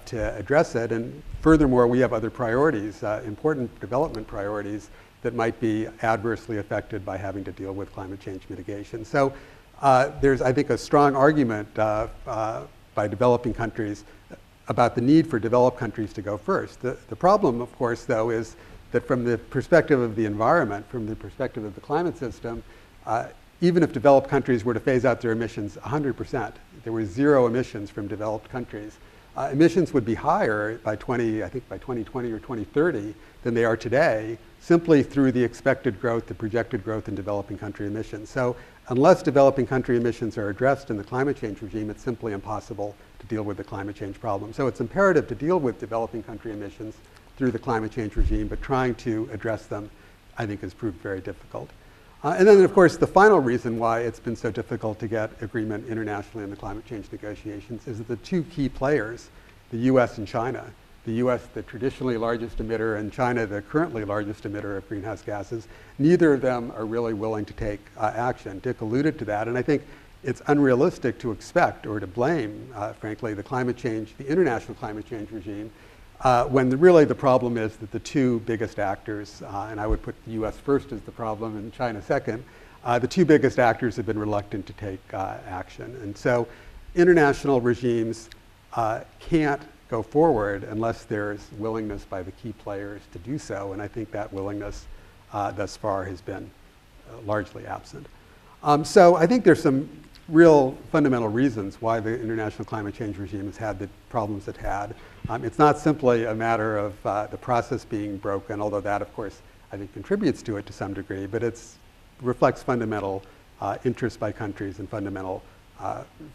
to address it. And furthermore, we have other priorities, important development priorities that might be adversely affected by having to deal with climate change mitigation. So there's, I think, a strong argument by developing countries about the need for developed countries to go first. The problem, of course, though, is that from the perspective of the environment, from the perspective of the climate system, even if developed countries were to phase out their emissions 100%, there were zero emissions from developed countries, emissions would be higher by 2020 or 2030 than they are today, simply through the expected growth, the projected growth in developing country emissions. So unless developing country emissions are addressed in the climate change regime, it's simply impossible to deal with the climate change problem. So it's imperative to deal with developing country emissions through the climate change regime, but trying to address them, I think, has proved very difficult. And then, of course, the final reason why it's been so difficult to get agreement internationally in the climate change negotiations is that the two key players, the US and China, the US, the traditionally largest emitter, and China, the currently largest emitter of greenhouse gases, neither of them are really willing to take action. Dick alluded to that, and I think it's unrealistic to expect or to blame, frankly, the climate change, the international climate change regime, when really the problem is that the two biggest actors, and I would put the US first as the problem and China second, the two biggest actors have been reluctant to take action. And so international regimes can't go forward unless there's willingness by the key players to do so, and I think that willingness thus far has been largely absent. So I think there's some real fundamental reasons why the international climate change regime has had the problems it had. It's not simply a matter of the process being broken, although that, of course, I think contributes to it to some degree, but it reflects fundamental interests by countries and fundamental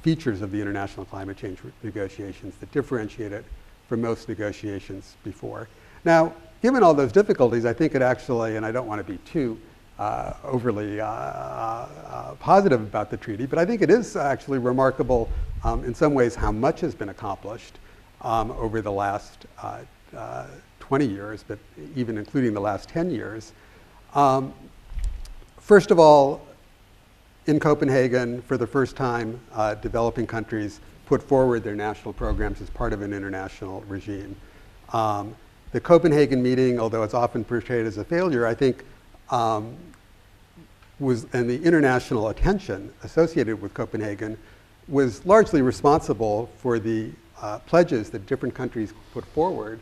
features of the international climate change negotiations that differentiate it from most negotiations before. Now, given all those difficulties, I think it actually, and I don't want to be too overly positive about the treaty, but I think it is actually remarkable in some ways how much has been accomplished over the last 20 years, but even including the last 10 years. First of all, in Copenhagen, for the first time, developing countries put forward their national programs as part of an international regime. The Copenhagen meeting, although it's often portrayed as a failure, I think and the international attention associated with Copenhagen was largely responsible for the pledges that different countries put forward,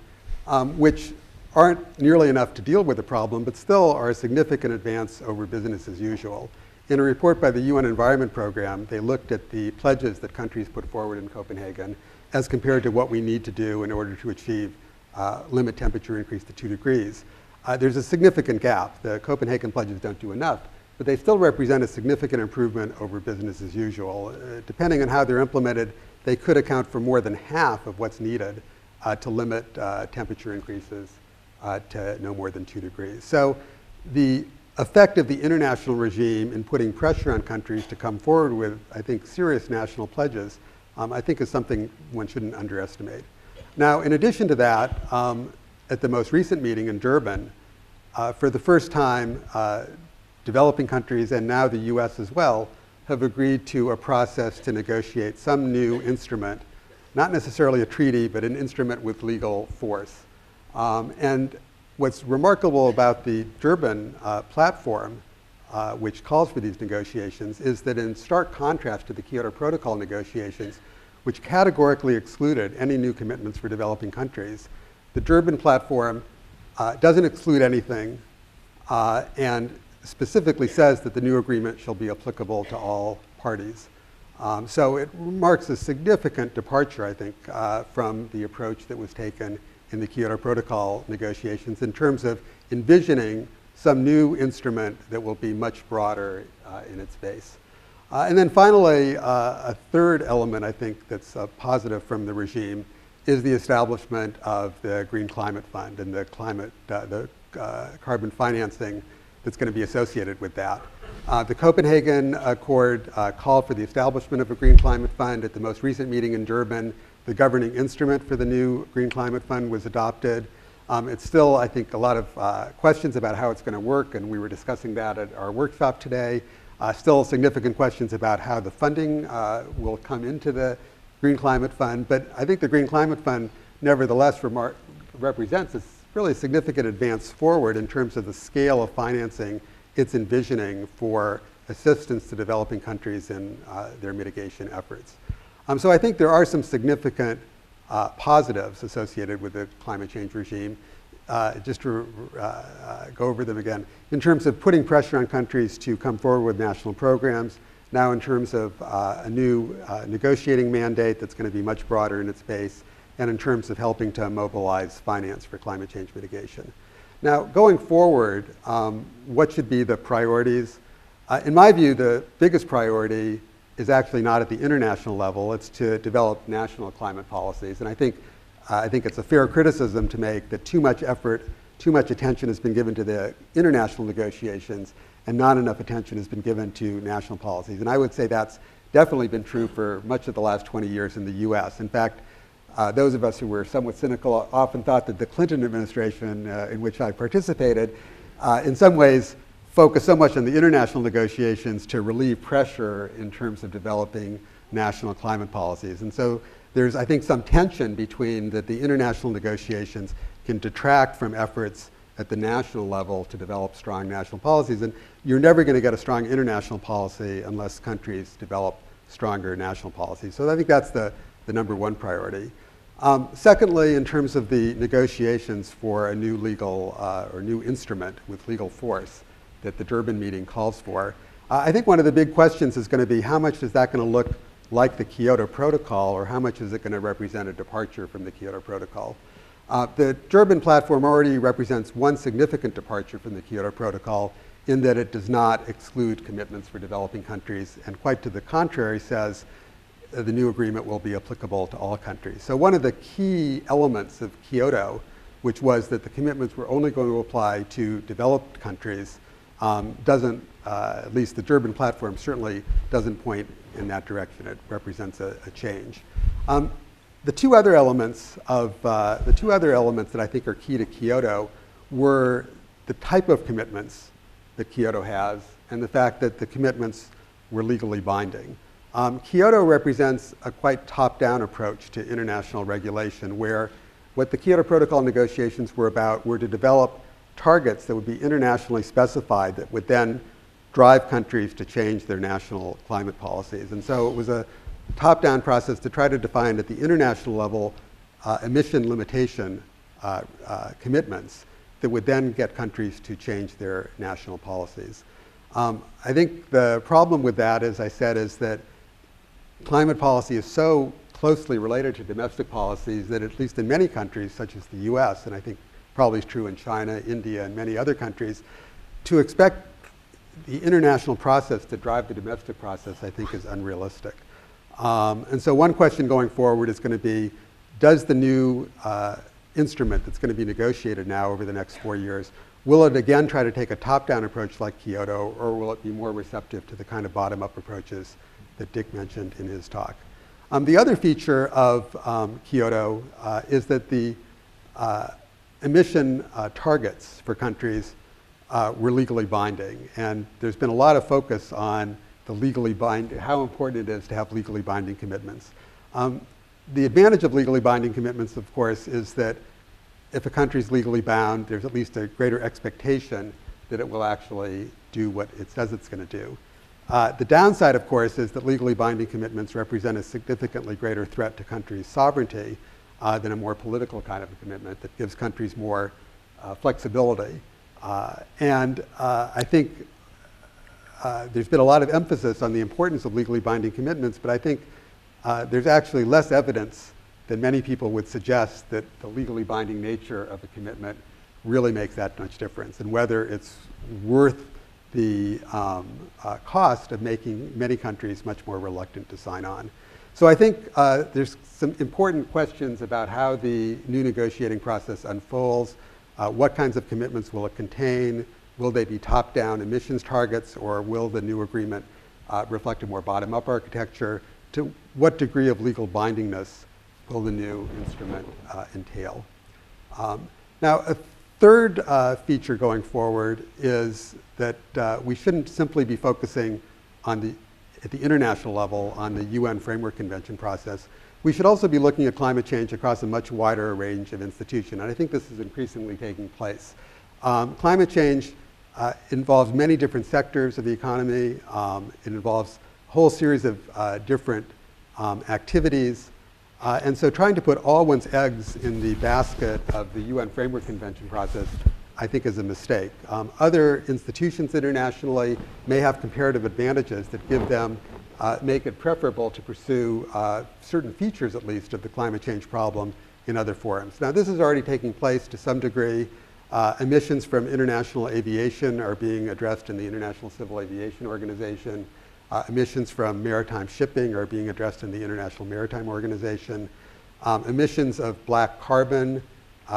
which aren't nearly enough to deal with the problem, but still are a significant advance over business as usual. In a report by the UN Environment Program, they looked at the pledges that countries put forward in Copenhagen as compared to what we need to do in order to achieve limit temperature increase to 2 degrees. there's a significant gap. The Copenhagen pledges don't do enough, but they still represent a significant improvement over business as usual. Depending on how they're implemented, they could account for more than half of what's needed to limit temperature increases to no more than 2 degrees. So the effect of the international regime in putting pressure on countries to come forward with, I think, serious national pledges, I think is something one shouldn't underestimate. Now, in addition to that, at the most recent meeting in Durban, for the first time, developing countries and now the US as well have agreed to a process to negotiate some new instrument, not necessarily a treaty, but an instrument with legal force. And what's remarkable about the Durban platform, which calls for these negotiations, is that in stark contrast to the Kyoto Protocol negotiations, which categorically excluded any new commitments for developing countries, the Durban platform doesn't exclude anything and specifically says that the new agreement shall be applicable to all parties. So it marks a significant departure, I think, from the approach that was taken in the Kyoto Protocol negotiations in terms of envisioning some new instrument that will be much broader in its base. And then finally, a third element, I think, that's positive from the regime is the establishment of the Green Climate Fund and the carbon financing that's going to be associated with that. The Copenhagen Accord called for the establishment of a Green Climate Fund. At the most recent meeting in Durban, the governing instrument for the new Green Climate Fund was adopted. It's still, I think, a lot of questions about how it's going to work, and we were discussing that at our workshop today. Still significant questions about how the funding will come into the Green Climate Fund, but I think the Green Climate Fund nevertheless represents a really significant advance forward in terms of the scale of financing it's envisioning for assistance to developing countries in their mitigation efforts. So I think there are some significant positives associated with the climate change regime. Just to go over them again, in terms of putting pressure on countries to come forward with national programs, now in terms of a new negotiating mandate that's going to be much broader in its base, and in terms of helping to mobilize finance for climate change mitigation. Now, going forward, what should be the priorities? In my view, the biggest priority is actually not at the international level. It's to develop national climate policies. And I think it's a fair criticism to make that too much effort, too much attention has been given to the international negotiations and not enough attention has been given to national policies. And I would say that's definitely been true for much of the last 20 years in the US. In fact, those of us who were somewhat cynical often thought that the Clinton administration, in which I participated, in some ways focused so much on the international negotiations to relieve pressure in terms of developing national climate policies. And so there's, I think, some tension between that the international negotiations can detract from efforts at the national level to develop strong national policies. And you're never going to get a strong international policy unless countries develop stronger national policies. So I think that's the number one priority. Secondly, in terms of the negotiations for a new legal or new instrument with legal force that the Durban meeting calls for, I think one of the big questions is going to be how much is that going to look like the Kyoto Protocol, or how much is it going to represent a departure from the Kyoto Protocol? The Durban platform already represents one significant departure from the Kyoto Protocol in that it does not exclude commitments for developing countries, and quite to the contrary says the new agreement will be applicable to all countries. So one of the key elements of Kyoto, which was that the commitments were only going to apply to developed countries, doesn't, at least the Durban platform certainly doesn't point in that direction. It represents a change. The two other elements that I think are key to Kyoto were the type of commitments that Kyoto has and the fact that the commitments were legally binding. Kyoto represents a quite top-down approach to international regulation, where what the Kyoto Protocol negotiations were about were to develop targets that would be internationally specified that would then drive countries to change their national climate policies. And so it was a top-down process to try to define at the international level emission limitation commitments that would then get countries to change their national policies. I think the problem with that, as I said, is that climate policy is so closely related to domestic policies that at least in many countries, such as the US, and I think probably is true in China, India, and many other countries, to expect the international process to drive the domestic process, I think, is unrealistic. And so one question going forward is going to be, does the new instrument that's going to be negotiated now over the next 4 years, will it again try to take a top-down approach like Kyoto, or will it be more receptive to the kind of bottom-up approaches that Dick mentioned in his talk? The other feature of Kyoto is that the emission targets for countries were legally binding. And there's been a lot of focus on the legally binding, how important it is to have legally binding commitments. The advantage of legally binding commitments, of course, is that if a country is legally bound, there's at least a greater expectation that it will actually do what it says it's going to do. The downside, of course, is that legally binding commitments represent a significantly greater threat to countries' sovereignty than a more political kind of a commitment that gives countries more flexibility. I think there's been a lot of emphasis on the importance of legally binding commitments, but I think there's actually less evidence than many people would suggest that the legally binding nature of a commitment really makes that much difference, and whether it's worth the cost of making many countries much more reluctant to sign on. So I think there's some important questions about how the new negotiating process unfolds. What kinds of commitments will it contain? Will they be top-down emissions targets, or will the new agreement reflect a more bottom-up architecture? To what degree of legal bindingness will the new instrument entail? Now, a third feature going forward is that we shouldn't simply be focusing on at the international level on the UN Framework Convention process. We should also be looking at climate change across a much wider range of institutions, and I think this is increasingly taking place. Climate change involves many different sectors of the economy. It involves a whole series of different activities. And so trying to put all one's eggs in the basket of the UN Framework Convention process, I think, is a mistake. Other institutions internationally may have comparative advantages that give them, make it preferable to pursue certain features, at least, of the climate change problem in other forums. Now, this is already taking place to some degree. Emissions from international aviation are being addressed in the International Civil Aviation Organization. Emissions from maritime shipping are being addressed in the International Maritime Organization. Emissions of black carbon,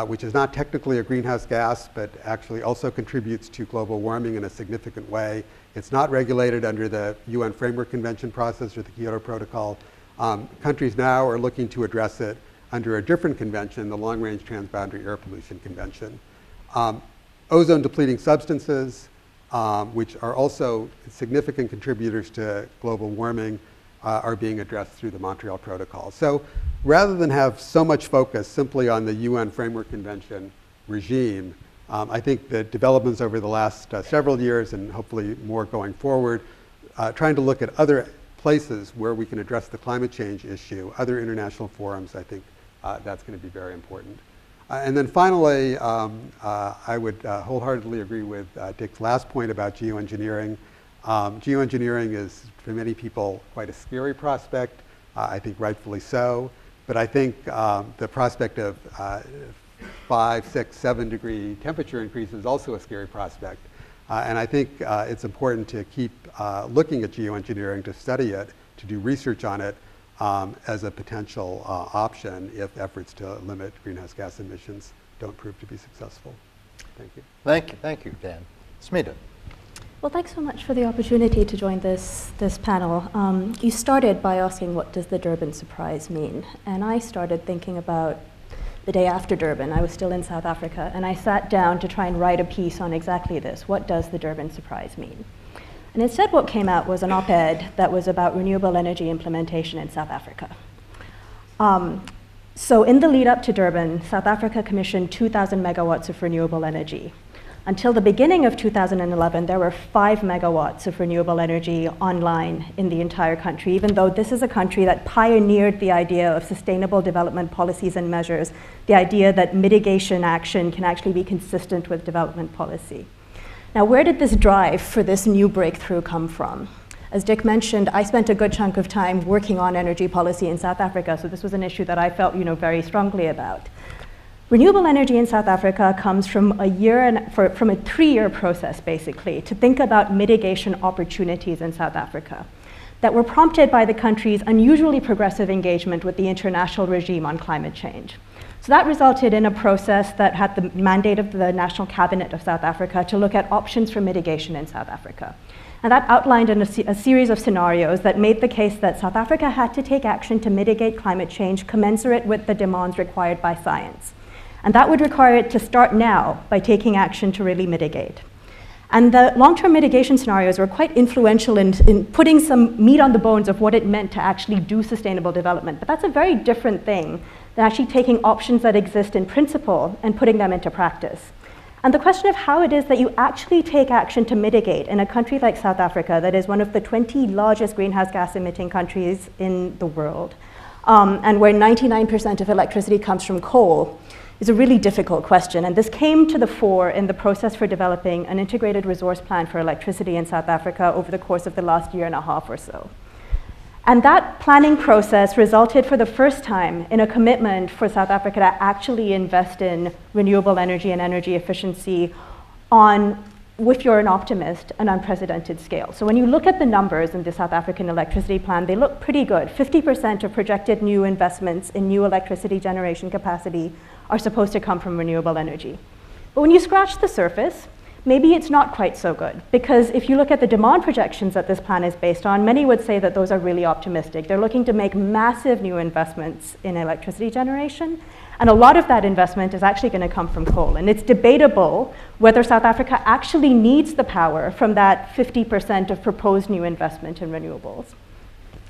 which is not technically a greenhouse gas, but actually also contributes to global warming in a significant way. It's not regulated under the UN Framework Convention process or the Kyoto Protocol. Countries now are looking to address it under a different convention, the Long Range Transboundary Air Pollution Convention. Ozone depleting substances, which are also significant contributors to global warming, are being addressed through the Montreal Protocol. So rather than have so much focus simply on the UN Framework Convention regime, I think the developments over the last several years, and hopefully more going forward, trying to look at other places where we can address the climate change issue, other international forums, I think that's going to be very important. And then finally, I would wholeheartedly agree with Dick's last point about geoengineering. Geoengineering is, for many people, quite a scary prospect, I think rightfully so. But I think the prospect of 5, 6, 7 degree temperature increase is also a scary prospect. And I think it's important to keep looking at geoengineering, to study it, to do research on it, as a potential option if efforts to limit greenhouse gas emissions don't prove to be successful. Thank you. Thank you, Dan. Smita. Well, thanks so much for the opportunity to join this panel. You started by asking, what does the Durban surprise mean? And I started thinking about the day after Durban. I was still in South Africa, and I sat down to try and write a piece on exactly this. What does the Durban surprise mean? And instead what came out was an op-ed that was about renewable energy implementation in South Africa. So in the lead up to Durban, South Africa commissioned 2,000 megawatts of renewable energy. Until the beginning of 2011, there were 5 megawatts of renewable energy online in the entire country, even though this is a country that pioneered the idea of sustainable development policies and measures, the idea that mitigation action can actually be consistent with development policy. Now, where did this drive for this new breakthrough come from? As Dick mentioned, I spent a good chunk of time working on energy policy in South Africa, so this was an issue that I felt very strongly about. Renewable energy in South Africa comes from from a 3-year process, basically, to think about mitigation opportunities in South Africa that were prompted by the country's unusually progressive engagement with the international regime on climate change. So that resulted in a process that had the mandate of the National Cabinet of South Africa to look at options for mitigation in South Africa. And that outlined in a series of scenarios that made the case that South Africa had to take action to mitigate climate change commensurate with the demands required by science. And that would require it to start now by taking action to really mitigate. And the long-term mitigation scenarios were quite influential in putting some meat on the bones of what it meant to actually do sustainable development. But that's a very different thing than actually taking options that exist in principle and putting them into practice. And the question of how it is that you actually take action to mitigate in a country like South Africa that is one of the 20 largest greenhouse gas emitting countries in the world, and where 99% of electricity comes from coal, is a really difficult question. And this came to the fore in the process for developing an integrated resource plan for electricity in South Africa over the course of the last 1.5 years or so. And that planning process resulted for the first time in a commitment for South Africa to actually invest in renewable energy and energy efficiency on, if you're an optimist, an unprecedented scale. So when you look at the numbers in the South African electricity plan, they look pretty good. 50% of projected new investments in new electricity generation capacity are supposed to come from renewable energy. But when you scratch the surface, maybe it's not quite so good, because if you look at the demand projections that this plan is based on, many would say that those are really optimistic. They're looking to make massive new investments in electricity generation, and a lot of that investment is actually going to come from coal. And it's debatable whether South Africa actually needs the power from that 50% of proposed new investment in renewables.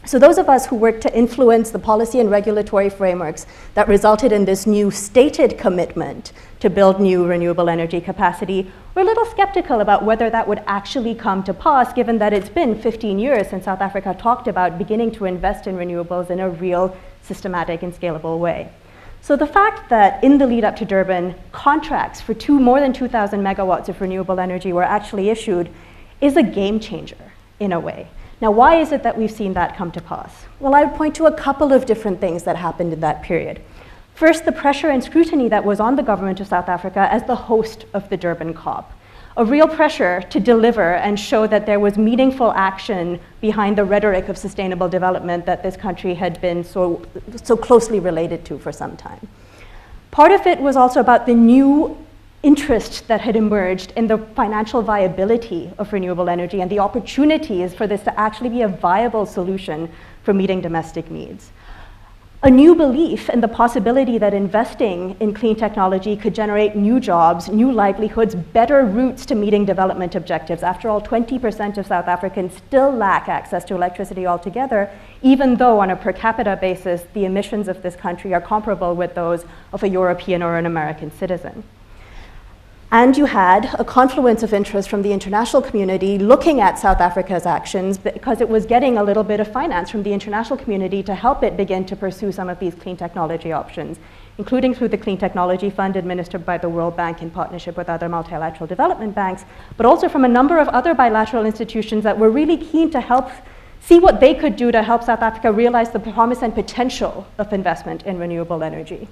So those of us who worked to influence the policy and regulatory frameworks that resulted in this new stated commitment to build new renewable energy capacity were a little skeptical about whether that would actually come to pass, given that it's been 15 years since South Africa talked about beginning to invest in renewables in a real, systematic, and scalable way. So the fact that in the lead up to Durban, contracts for more than 2,000 megawatts of renewable energy were actually issued is a game changer in a way. Now, why is it that we've seen that come to pass? Well, I would point to a couple of different things that happened in that period. First, the pressure and scrutiny that was on the government of South Africa as the host of the Durban COP. A real pressure to deliver and show that there was meaningful action behind the rhetoric of sustainable development that this country had been so closely related to for some time. Part of it was also about the new interest that had emerged in the financial viability of renewable energy and the opportunities for this to actually be a viable solution for meeting domestic needs. A new belief in the possibility that investing in clean technology could generate new jobs, new livelihoods, better routes to meeting development objectives. After all, 20% of South Africans still lack access to electricity altogether, even though on a per capita basis, the emissions of this country are comparable with those of a European or an American citizen. And you had a confluence of interest from the international community looking at South Africa's actions because it was getting a little bit of finance from the international community to help it begin to pursue some of these clean technology options, including through the Clean Technology Fund administered by the World Bank in partnership with other multilateral development banks, but also from a number of other bilateral institutions that were really keen to help see what they could do to help South Africa realize the promise and potential of investment in renewable energy.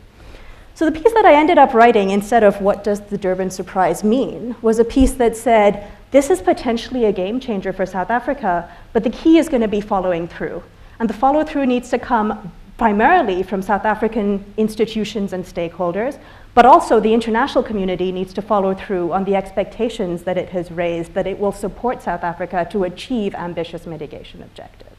So the piece that I ended up writing, instead of what does the Durban surprise mean, was a piece that said, this is potentially a game changer for South Africa, but the key is going to be following through. And the follow through needs to come primarily from South African institutions and stakeholders, but also the international community needs to follow through on the expectations that it has raised that it will support South Africa to achieve ambitious mitigation objectives.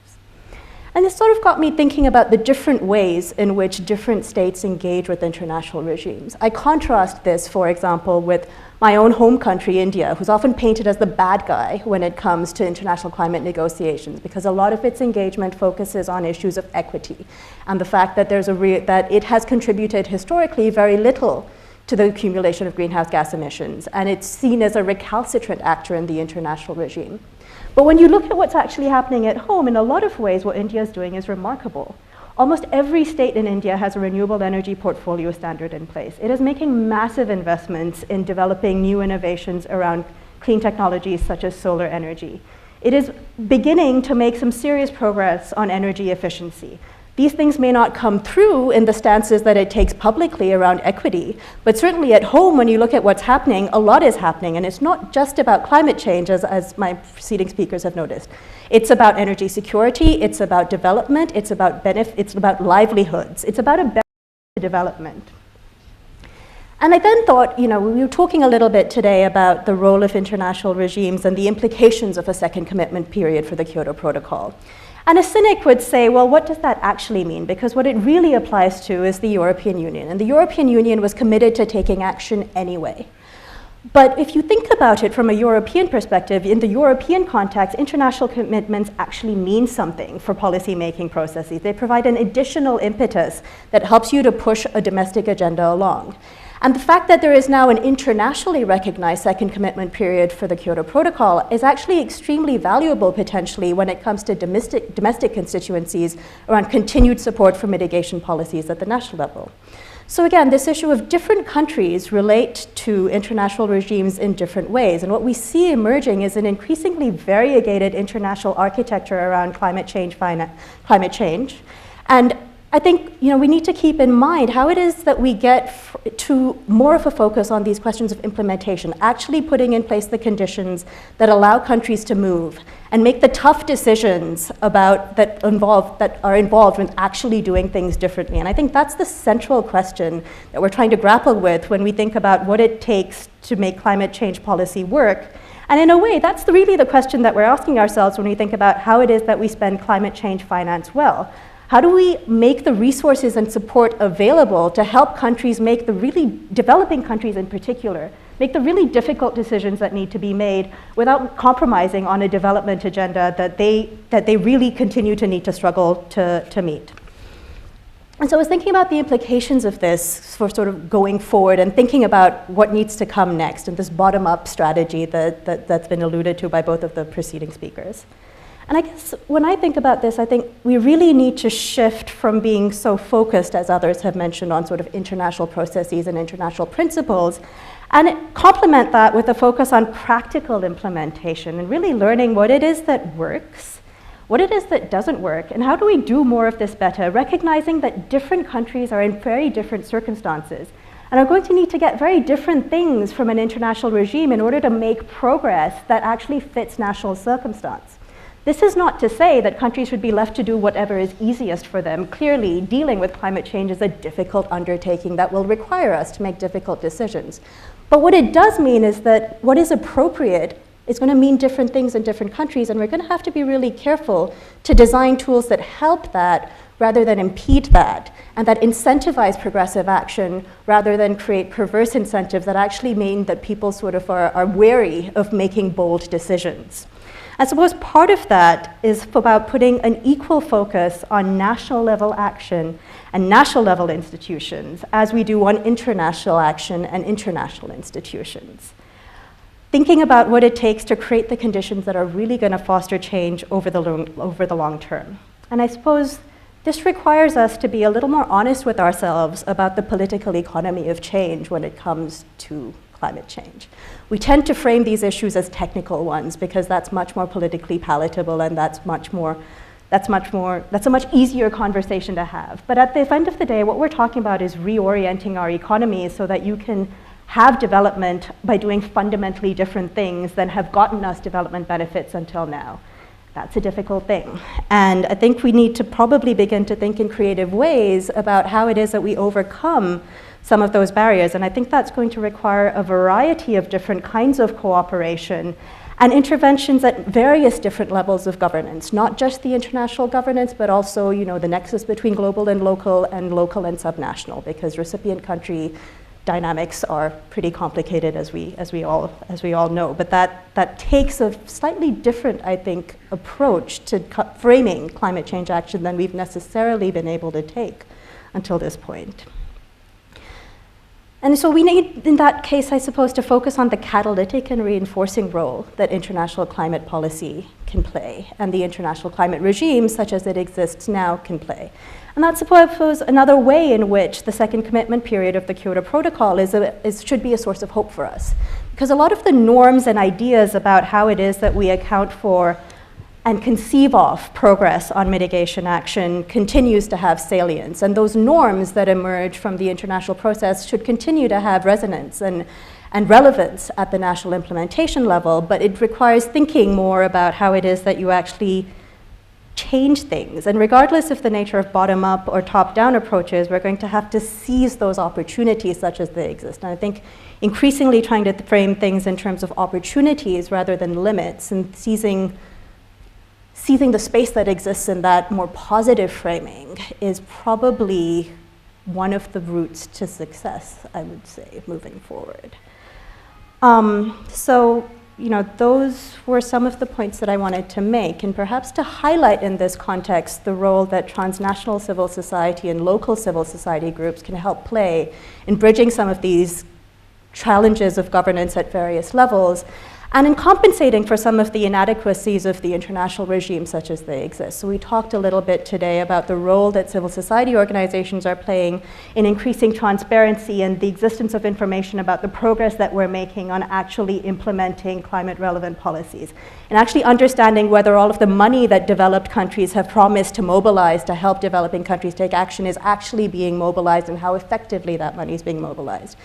And this sort of got me thinking about the different ways in which different states engage with international regimes. I contrast this, for example, with my own home country, India, who's often painted as the bad guy when it comes to international climate negotiations, because a lot of its engagement focuses on issues of equity and the fact that that it has contributed historically very little to the accumulation of greenhouse gas emissions, and it's seen as a recalcitrant actor in the international regime. But when you look at what's actually happening at home, in a lot of ways, what India is doing is remarkable. Almost every state in India has a renewable energy portfolio standard in place. It is making massive investments in developing new innovations around clean technologies such as solar energy. It is beginning to make some serious progress on energy efficiency. These things may not come through in the stances that it takes publicly around equity, but certainly at home, when you look at what's happening, a lot is happening, and it's not just about climate change, as my preceding speakers have noticed. It's about energy security, it's about development, it's about livelihoods, it's about a better development. And I then thought, we were talking a little bit today about the role of international regimes and the implications of a second commitment period for the Kyoto Protocol. And a cynic would say, well, what does that actually mean? Because what it really applies to is the European Union. And the European Union was committed to taking action anyway. But if you think about it from a European perspective, in the European context, international commitments actually mean something for policy-making processes. They provide an additional impetus that helps you to push a domestic agenda along. And the fact that there is now an internationally recognized second commitment period for the Kyoto Protocol is actually extremely valuable potentially when it comes to domestic constituencies around continued support for mitigation policies at the national level. So again, this issue of different countries relate to international regimes in different ways. And what we see emerging is an increasingly variegated international architecture around climate change. And I think we need to keep in mind how it is that we get to more of a focus on these questions of implementation, actually putting in place the conditions that allow countries to move and make the tough decisions that are involved in actually doing things differently. And I think that's the central question that we're trying to grapple with when we think about what it takes to make climate change policy work. And in a way, that's really the question that we're asking ourselves when we think about how it is that we spend climate change finance well. How do we make the resources and support available to help countries make the really, developing countries in particular, make the really difficult decisions that need to be made without compromising on a development agenda that they really continue to need to struggle to meet? And so I was thinking about the implications of this for sort of going forward and thinking about what needs to come next and this bottom-up strategy that's been alluded to by both of the preceding speakers. And I guess when I think about this, I think we really need to shift from being so focused, as others have mentioned, on sort of international processes and international principles, and complement that with a focus on practical implementation and really learning what it is that works, what it is that doesn't work, and how do we do more of this better, recognizing that different countries are in very different circumstances and are going to need to get very different things from an international regime in order to make progress that actually fits national circumstance. This is not to say that countries should be left to do whatever is easiest for them. Clearly, dealing with climate change is a difficult undertaking that will require us to make difficult decisions. But what it does mean is that what is appropriate is going to mean different things in different countries, and we're going to have to be really careful to design tools that help that rather than impede that, and that incentivize progressive action rather than create perverse incentives that actually mean that people sort of are wary of making bold decisions. I suppose part of that is about putting an equal focus on national level action and national level institutions as we do on international action and international institutions. Thinking about what it takes to create the conditions that are really going to foster change over the long term. And I suppose this requires us to be a little more honest with ourselves about the political economy of change when it comes to climate change. We tend to frame these issues as technical ones because that's much more politically palatable and that's a much easier conversation to have. But at the end of the day, what we're talking about is reorienting our economies so that you can have development by doing fundamentally different things than have gotten us development benefits until now. That's a difficult thing. And I think we need to probably begin to think in creative ways about how it is that we overcome some of those barriers. And I think that's going to require a variety of different kinds of cooperation and interventions at various different levels of governance, not just the international governance, but also the nexus between global and local and subnational, because recipient country dynamics are pretty complicated as we all know. But that takes a slightly different, I think, approach to framing climate change action than we've necessarily been able to take until this point. And so we need, in that case, I suppose, to focus on the catalytic and reinforcing role that international climate policy can play, and the international climate regime, such as it exists now, can play. And that's, I suppose, another way in which the second commitment period of the Kyoto Protocol should be a source of hope for us. Because a lot of the norms and ideas about how it is that we account for and conceive of progress on mitigation action continues to have salience. And those norms that emerge from the international process should continue to have resonance and relevance at the national implementation level, but it requires thinking more about how it is that you actually change things. And regardless of the nature of bottom-up or top-down approaches, we're going to have to seize those opportunities such as they exist. And I think increasingly trying to frame things in terms of opportunities rather than limits, and seizing the space that exists in that more positive framing is probably one of the routes to success, I would say, moving forward. So, those were some of the points that I wanted to make, and perhaps to highlight in this context the role that transnational civil society and local civil society groups can help play in bridging some of these challenges of governance at various levels, and in compensating for some of the inadequacies of the international regime such as they exist. So we talked a little bit today about the role that civil society organizations are playing in increasing transparency and the existence of information about the progress that we're making on actually implementing climate relevant policies, and actually understanding whether all of the money that developed countries have promised to mobilize to help developing countries take action is actually being mobilized, and how effectively that money is being mobilized,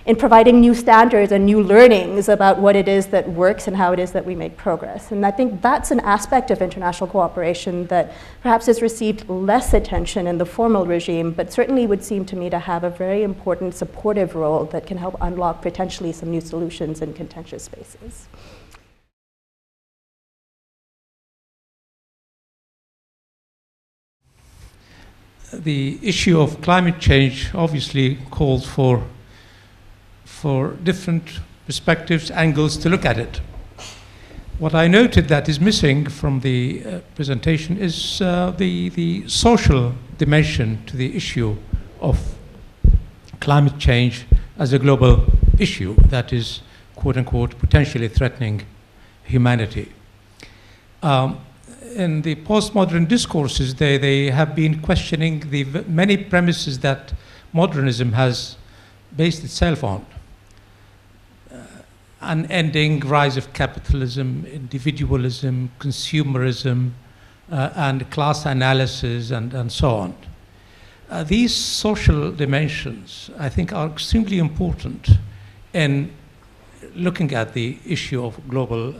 in providing new standards and new learnings about what it is that works and how it is that we make progress. And I think that's an aspect of international cooperation that perhaps has received less attention in the formal regime, but certainly would seem to me to have a very important supportive role that can help unlock potentially some new solutions in contentious spaces. The issue of climate change obviously calls for different perspectives, angles to look at it. What I noted that is missing from the presentation is the social dimension to the issue of climate change as a global issue that is, quote unquote, potentially threatening humanity. In the postmodern discourses, they have been questioning the many premises that modernism has based itself on. Unending rise of capitalism, individualism, consumerism, and class analysis, and so on. These social dimensions, I think, are extremely important in looking at the issue of global,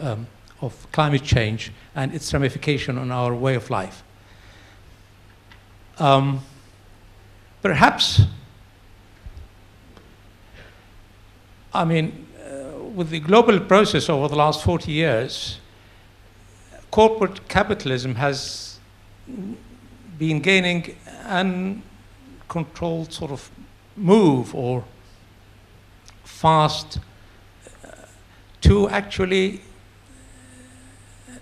of climate change and its ramification on our way of life. Perhaps, with the global process over the last 40 years, corporate capitalism has been gaining uncontrolled sort of move or fast to actually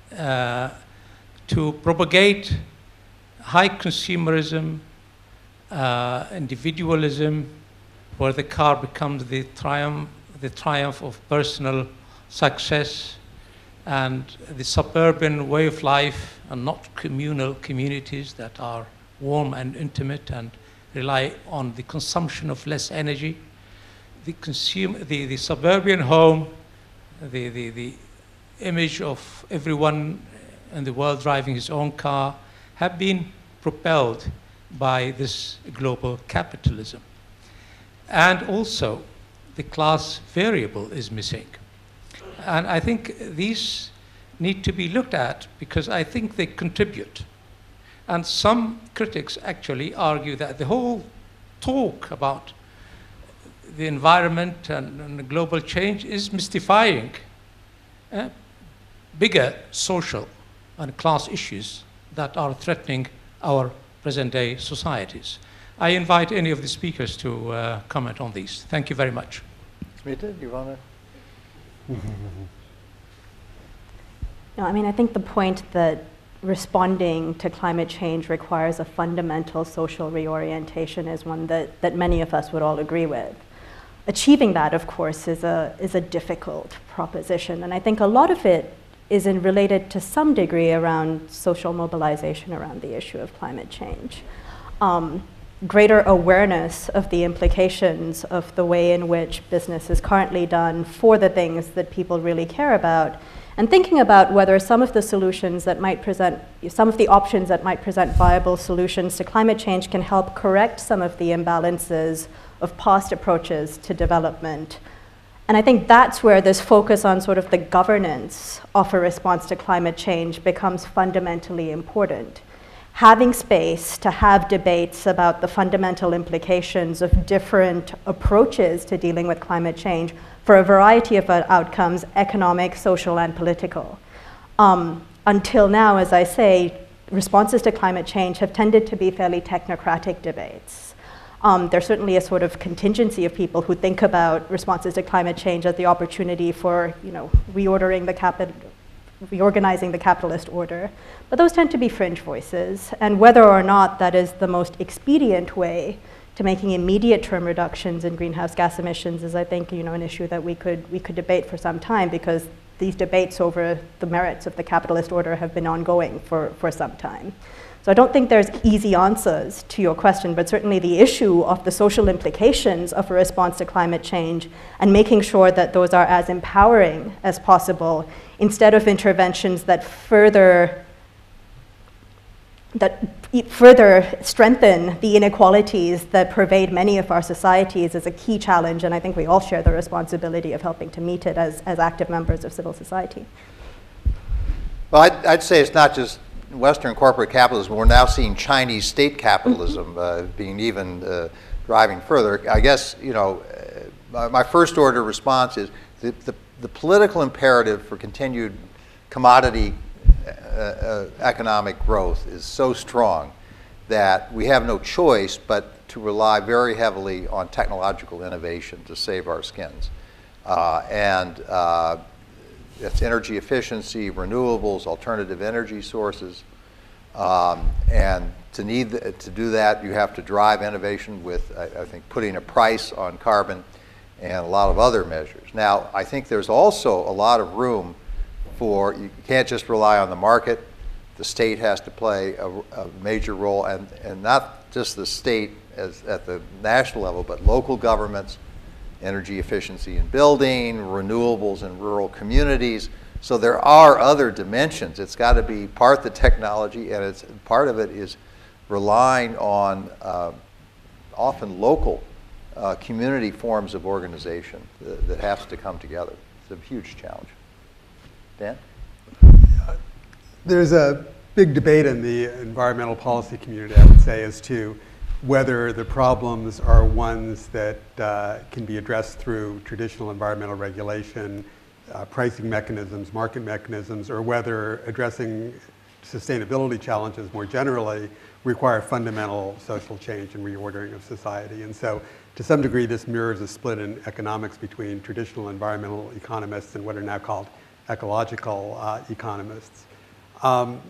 to propagate high consumerism, individualism, where the car becomes the triumph of personal success, and the suburban way of life, and not communal communities that are warm and intimate and rely on the consumption of less energy. The suburban home, the image of everyone in the world driving his own car, have been propelled by this global capitalism. And also, the class variable is missing. And I think these need to be looked at because I think they contribute. And some critics actually argue that the whole talk about the environment and global change is mystifying bigger social and class issues that are threatening our present-day societies. I invite any of the speakers to comment on these. Thank you very much. Smita, do you want to? No, I think the point that responding to climate change requires a fundamental social reorientation is one that many of us would all agree with. Achieving that, of course, is a difficult proposition, and I think a lot of it is related to some degree around social mobilization around the issue of climate change. Greater awareness of the implications of the way in which business is currently done for the things that people really care about, and thinking about whether some of the solutions that might present, some of the options that might present viable solutions to climate change can help correct some of the imbalances of past approaches to development. And I think that's where this focus on sort of the governance of a response to climate change becomes fundamentally important. Having space to have debates about the fundamental implications of different approaches to dealing with climate change for a variety of outcomes, economic, social, and political. Until now, as I say, responses to climate change have tended to be fairly technocratic debates. There's certainly a sort of contingency of people who think about responses to climate change as the opportunity for, reorganizing the capitalist order. But those tend to be fringe voices, and whether or not that is the most expedient way to making immediate term reductions in greenhouse gas emissions is, I think, an issue that we could debate for some time, because these debates over the merits of the capitalist order have been ongoing for some time. So I don't think there's easy answers to your question, but certainly the issue of the social implications of a response to climate change and making sure that those are as empowering as possible, instead of interventions that further strengthen the inequalities that pervade many of our societies, is a key challenge, and I think we all share the responsibility of helping to meet it as active members of civil society. Well, I'd say it's not just Western corporate capitalism. We're now seeing Chinese state capitalism being even driving further. I guess, my first order response is the political imperative for continued commodity economic growth is so strong that we have no choice but to rely very heavily on technological innovation to save our skins. It's energy efficiency, renewables, alternative energy sources, and to do that, you have to drive innovation with, I think, putting a price on carbon and a lot of other measures. Now, I think there's also a lot of room for, you can't just rely on the market. The state has to play a major role, and not just the state at the national level, but local governments, energy efficiency in building, renewables in rural communities. So there are other dimensions. It's got to be part the technology, and part of it is relying on often local community forms of organization that has to come together. It's a huge challenge. Dan? There's a big debate in the environmental policy community, I would say, as to whether the problems are ones that can be addressed through traditional environmental regulation, pricing mechanisms, market mechanisms, or whether addressing sustainability challenges more generally require fundamental social change and reordering of society. And so, to some degree, this mirrors a split in economics between traditional environmental economists and what are now called ecological economists. And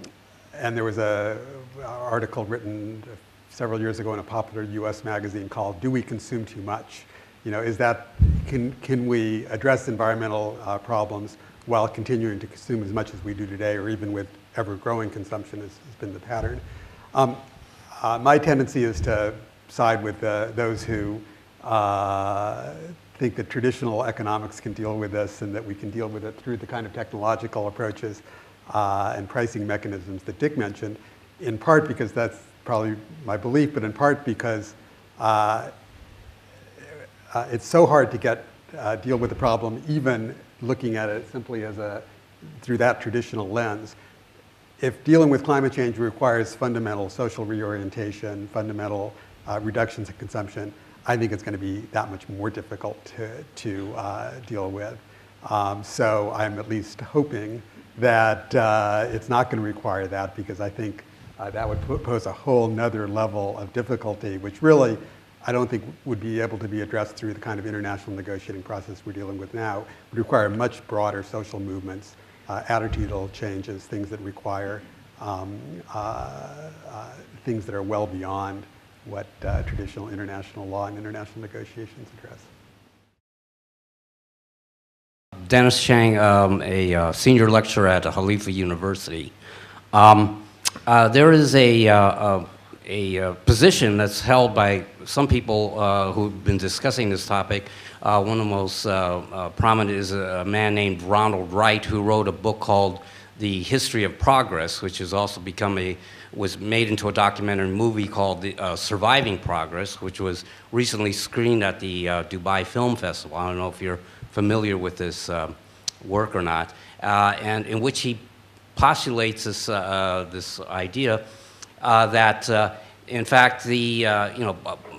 there was an article written several years ago in a popular US magazine called "Do We Consume Too Much?" Can we address environmental problems while continuing to consume as much as we do today, or even with ever-growing consumption has been the pattern. My tendency is to side with those who think that traditional economics can deal with this, and that we can deal with it through the kind of technological approaches and pricing mechanisms that Dick mentioned, in part because that's probably my belief, but in part because it's so hard to deal with the problem, even looking at it simply as through that traditional lens. If dealing with climate change requires fundamental social reorientation, fundamental reductions in consumption, I think it's going to be that much more difficult to deal with. So I'm at least hoping that it's not going to require that, because I think that would pose a whole nother level of difficulty, which really I don't think would be able to be addressed through the kind of international negotiating process we're dealing with now. It would require much broader social movements, attitudinal changes, things that require things that are well beyond what traditional international law and international negotiations address. Dennis Chang, a senior lecturer at Khalifa University. There is a position that's held by some people who've been discussing this topic. One of the most prominent is a man named Ronald Wright, who wrote a book called The History of Progress, which has also was made into a documentary movie called Surviving Progress, which was recently screened at the Dubai Film Festival. I don't know if you're familiar with this work or not, and in which he postulates this idea that in fact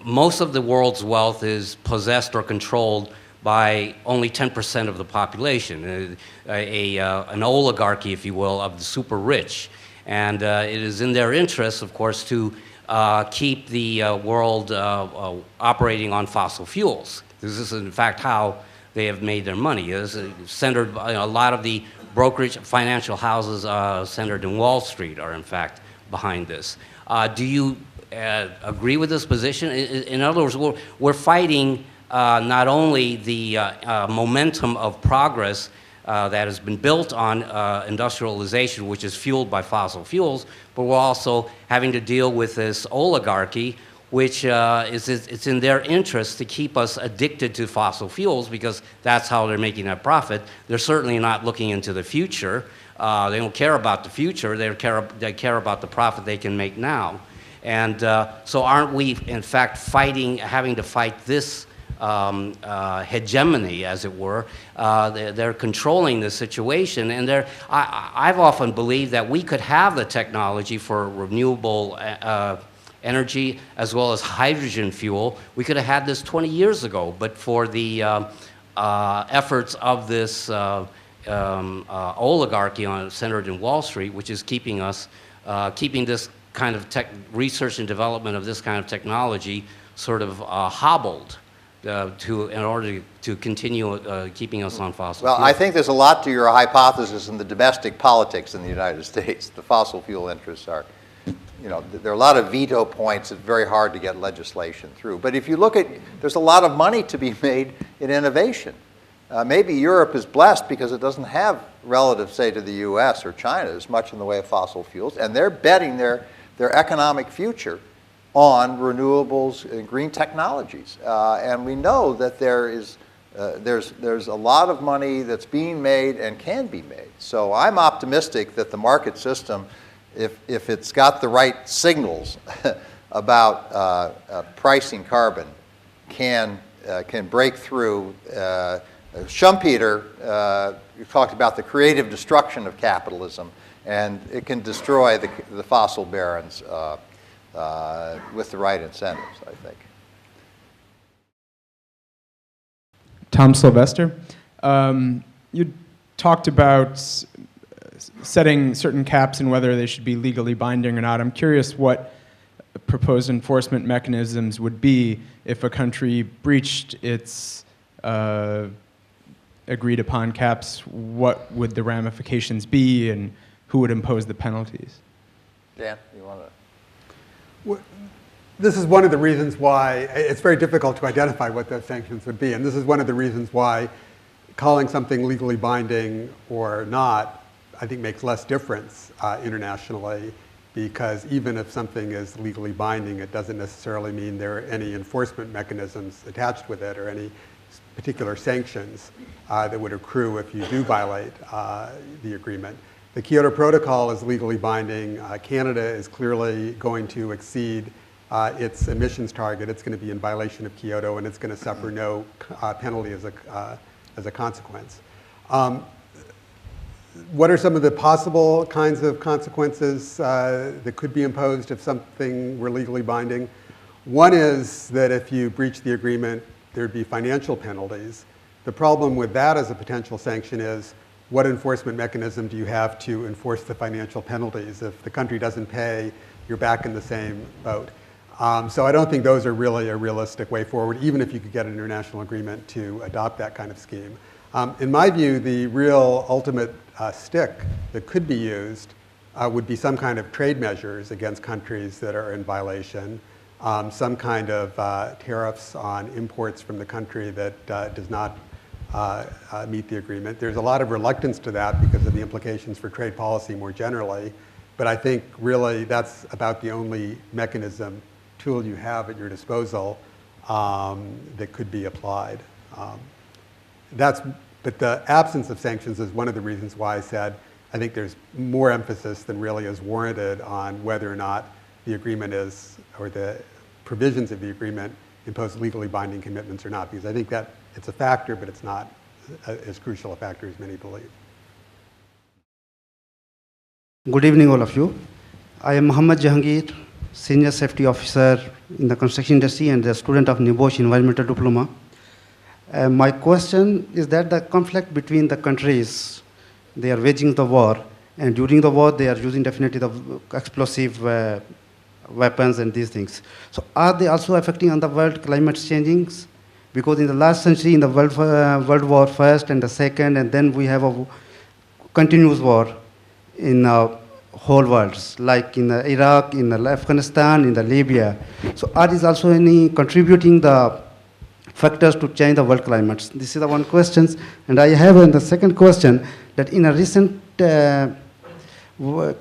most of the world's wealth is possessed or controlled by only 10% of the population, an oligarchy, if you will, of the super rich. And it is in their interest, of course, to keep the world operating on fossil fuels. This is, in fact, how they have made their money. It's centered, a lot of the brokerage financial houses centered in Wall Street are, in fact, behind this. Do you agree with this position? In other words, we're fighting not only the momentum of progress that has been built on industrialization, which is fueled by fossil fuels, but we're also having to deal with this oligarchy, which it's in their interest to keep us addicted to fossil fuels because that's how they're making that profit. They're certainly not looking into the future. They don't care about the future. They care about the profit they can make now. And so aren't we, in fact, having to fight this hegemony, as it were? They're controlling the situation, and I've often believed that we could have the technology for renewable energy as well as hydrogen fuel. We could have had this 20 years ago, but for the efforts of this oligarchy centered in Wall Street, which is keeping this kind of research and development of this kind of technology sort of hobbled in order to continue keeping us on fossil fuels. Well, I think there's a lot to your hypothesis in the domestic politics in the United States. The fossil fuel interests are, there are a lot of veto points. It's very hard to get legislation through. But if you look at, there's a lot of money to be made in innovation. Maybe Europe is blessed because it doesn't have relative, say, to the US or China as much in the way of fossil fuels, and they're betting their economic future on renewables and green technologies. And we know that there's a lot of money that's being made and can be made. So I'm optimistic that the market system, if it's got the right signals about pricing carbon, can break through. Schumpeter talked about the creative destruction of capitalism, and it can destroy the fossil barons with the right incentives, I think. Tom Sylvester, you talked about setting certain caps and whether they should be legally binding or not. I'm curious what proposed enforcement mechanisms would be if a country breached its agreed upon caps. What would the ramifications be, and who would impose the penalties? Dan, you want to? This is one of the reasons why it's very difficult to identify what those sanctions would be. And this is one of the reasons why calling something legally binding or not, I think, makes less difference internationally, because even if something is legally binding, it doesn't necessarily mean there are any enforcement mechanisms attached with it or any particular sanctions that would accrue if you do violate the agreement. The Kyoto Protocol is legally binding. Canada is clearly going to exceed its emissions target. It's going to be in violation of Kyoto, and it's going to suffer no penalty as a consequence. What are some of the possible kinds of consequences that could be imposed if something were legally binding? One is that if you breach the agreement, there'd be financial penalties. The problem with that as a potential sanction is, what enforcement mechanism do you have to enforce the financial penalties? If the country doesn't pay, you're back in the same boat. So I don't think those are really a realistic way forward, even if you could get an international agreement to adopt that kind of scheme. In my view, the real ultimate stick that could be used would be some kind of trade measures against countries that are in violation, some kind of tariffs on imports from the country that does not meet the agreement. There's a lot of reluctance to that because of the implications for trade policy more generally. But I think really that's about the only tool you have at your disposal that could be applied. But the absence of sanctions is one of the reasons why I said I think there's more emphasis than really is warranted on whether or not the agreement is, or the provisions of the agreement impose legally binding commitments or not, because I think that it's a factor, but it's not as crucial a factor as many believe. Good evening, all of you. I am Mohammad Jahangir, Senior Safety Officer in the construction industry and a student of New Bosch Environmental Diploma. My question is that the conflict between the countries, they are waging the war, and during the war they are using definitely the explosive weapons and these things. So are they also affecting on the world climate changing? Because in the last century, in the World War First and the Second, and then we have a continuous war in whole world, like in Iraq, in Afghanistan, in Libya. So are these also any contributing the factors to change the world climates? This is the one question. And I have the second question, that in a recent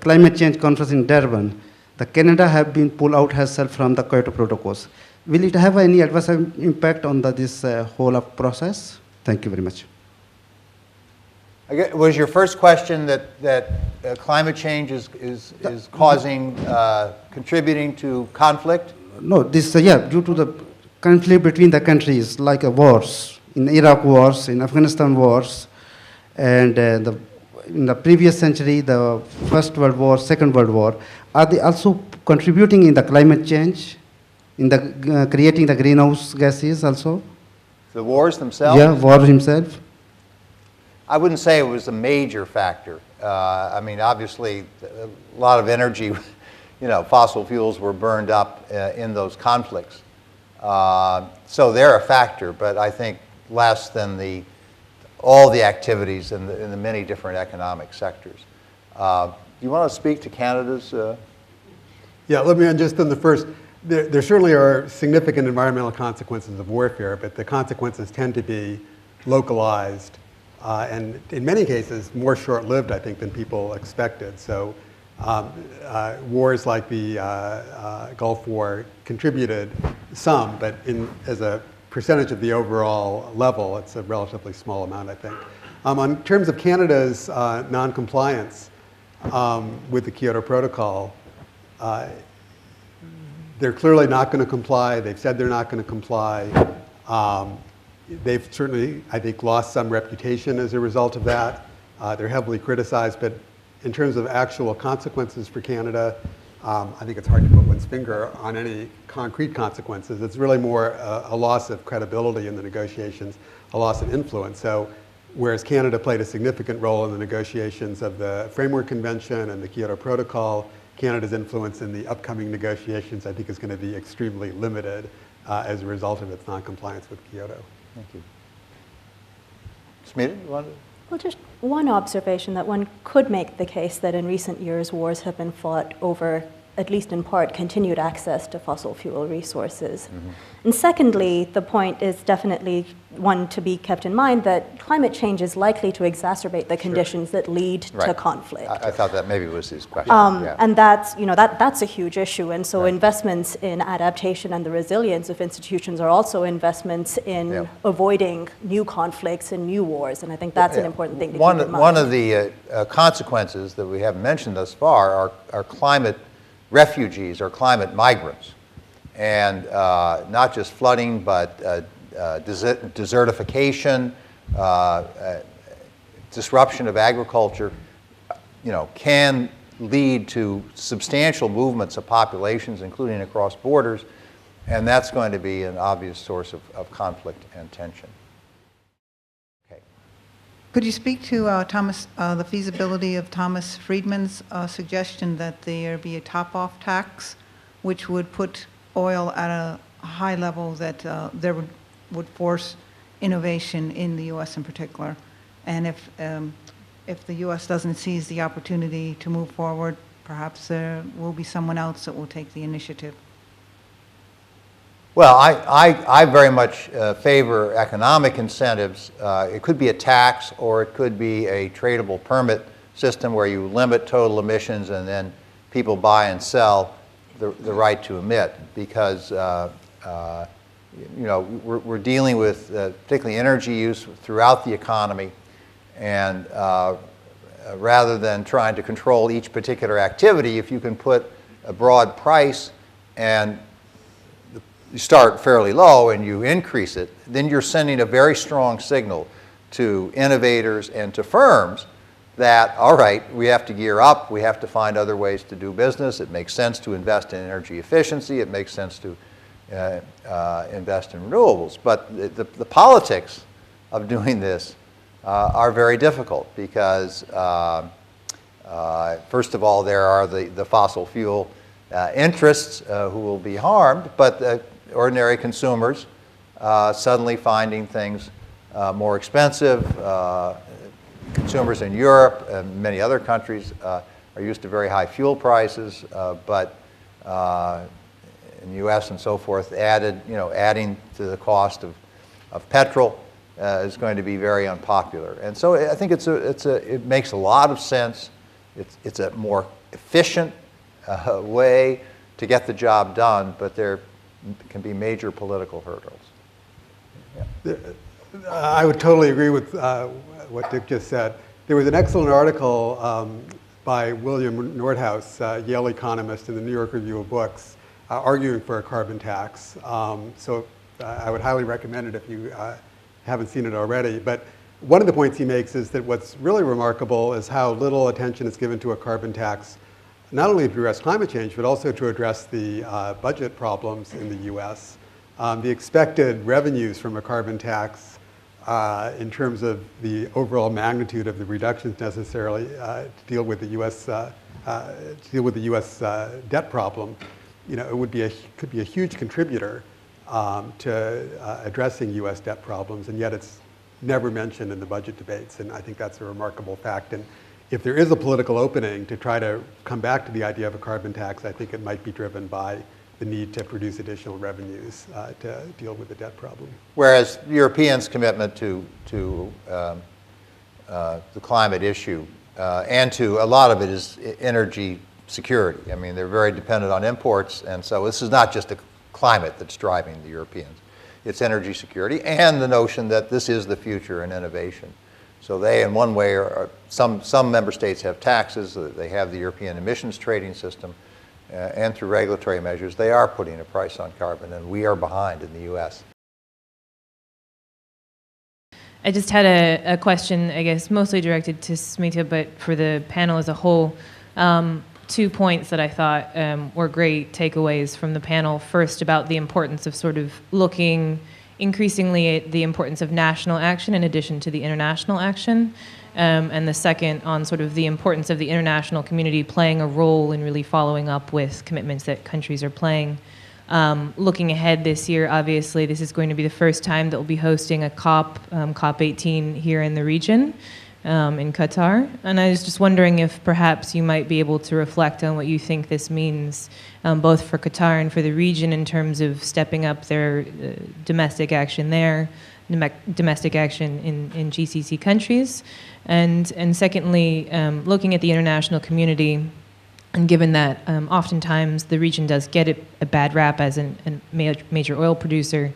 climate change conference in Durban, the Canada have been pulled out herself from the Kyoto protocols. Will it have any adverse impact on this whole process? Thank you very much. Was your first question that climate change is causing, contributing to conflict? No, this, due to the conflict between the countries, like wars, in Iraq wars, in Afghanistan wars, and in the previous century, the First World War, Second World War, are they also contributing in the climate change, in the creating the greenhouse gases also? The wars themselves? Yeah, war himself. I wouldn't say it was a major factor. I mean, obviously, a lot of energy, fossil fuels were burned up in those conflicts. So they're a factor, but I think less than all the activities in the many different economic sectors. You want to speak to Canada's? Yeah, let me just on the first. There certainly are significant environmental consequences of warfare, but the consequences tend to be localized and in many cases more short-lived, I think, than people expected. So wars like the Gulf War contributed some, but as a percentage of the overall level, it's a relatively small amount, I think. In terms of Canada's non-compliance with the Kyoto Protocol, they're clearly not going to comply. They've said they're not going to comply. They've certainly, I think, lost some reputation as a result of that. They're heavily criticized, but in terms of actual consequences for Canada, I think it's hard to put one's finger on any concrete consequences. It's really more a loss of credibility in the negotiations, a loss of influence. So whereas Canada played a significant role in the negotiations of the Framework Convention and the Kyoto Protocol, Canada's influence in the upcoming negotiations, I think, is going to be extremely limited as a result of its noncompliance with Kyoto. Thank you. Smita, you want to? Well, just one observation, that one could make the case that in recent years wars have been fought over, at least in part, continued access to fossil fuel resources. Mm-hmm. And secondly, the point is definitely one to be kept in mind, that climate change is likely to exacerbate the conditions that lead to conflict. I thought that maybe was his question. Yeah. And that's, that's a huge issue. And so investments in adaptation and the resilience of institutions are also investments in avoiding new conflicts and new wars. And I think that's an important thing to keep in mind. One of the consequences that we haven't mentioned thus far are climate refugees or climate migrants. And not just flooding, but desertification, disruption of agriculture, can lead to substantial movements of populations, including across borders, and that's going to be an obvious source of conflict and tension. Okay. Could you speak to the feasibility of Thomas Friedman's suggestion that there be a top-off tax, which would put oil at a high level that there would force innovation in the U.S. in particular, and if the U.S. doesn't seize the opportunity to move forward, perhaps there will be someone else that will take the initiative. Well, I very much favor economic incentives. It could be a tax, or it could be a tradable permit system where you limit total emissions and then people buy and sell the right to emit, because we're dealing with particularly energy use throughout the economy, and rather than trying to control each particular activity, if you can put a broad price and you start fairly low and you increase it, then you're sending a very strong signal to innovators and to firms that, all right, we have to gear up, we have to find other ways to do business. It makes sense to invest in energy efficiency, it makes sense to invest in renewables. But the politics of doing this are very difficult, because first of all, there are the fossil fuel interests who will be harmed, but ordinary consumers suddenly finding things more expensive. Consumers in Europe and many other countries are used to very high fuel prices, but in the U.S. and so forth, adding to the cost of petrol is going to be very unpopular. And so I think it makes a lot of sense. It's a more efficient way to get the job done, but there can be major political hurdles. Yeah. I would totally agree with what Dick just said. There was an excellent article by William Nordhaus, Yale economist, in the New York Review of Books, arguing for a carbon tax. So I would highly recommend it if you haven't seen it already. But one of the points he makes is that what's really remarkable is how little attention is given to a carbon tax, not only to address climate change, but also to address the budget problems in the US. The expected revenues from a carbon tax in terms of the overall magnitude of the reductions necessarily to deal with the U.S. Debt problem, it could be a huge contributor to addressing U.S. debt problems, and yet it's never mentioned in the budget debates, and I think that's a remarkable fact. And if there is a political opening to try to come back to the idea of a carbon tax, I think it might be driven by the need to produce additional revenues to deal with the debt problem. Whereas Europeans' commitment to the climate issue and to a lot of it is energy security. I mean, they're very dependent on imports, and so this is not just the climate that's driving the Europeans. It's energy security and the notion that this is the future in innovation. So they, in one way, some member states have taxes, they have the European emissions trading system, and through regulatory measures, they are putting a price on carbon, and we are behind in the U.S. I just had a question, I guess, mostly directed to Smita, but for the panel as a whole. 2 points that I thought were great takeaways from the panel. First, about the importance of sort of looking increasingly at the importance of national action in addition to the international action. And the second on sort of the importance of the international community playing a role in really following up with commitments that countries are playing. Looking ahead this year, obviously, this is going to be the first time that we'll be hosting a COP, COP18 here in the region in Qatar. And I was just wondering if perhaps you might be able to reflect on what you think this means, both for Qatar and for the region in terms of stepping up their domestic action there, domestic action in GCC countries. And secondly, looking at the international community, and given that oftentimes the region does get a bad rap as a major oil producer,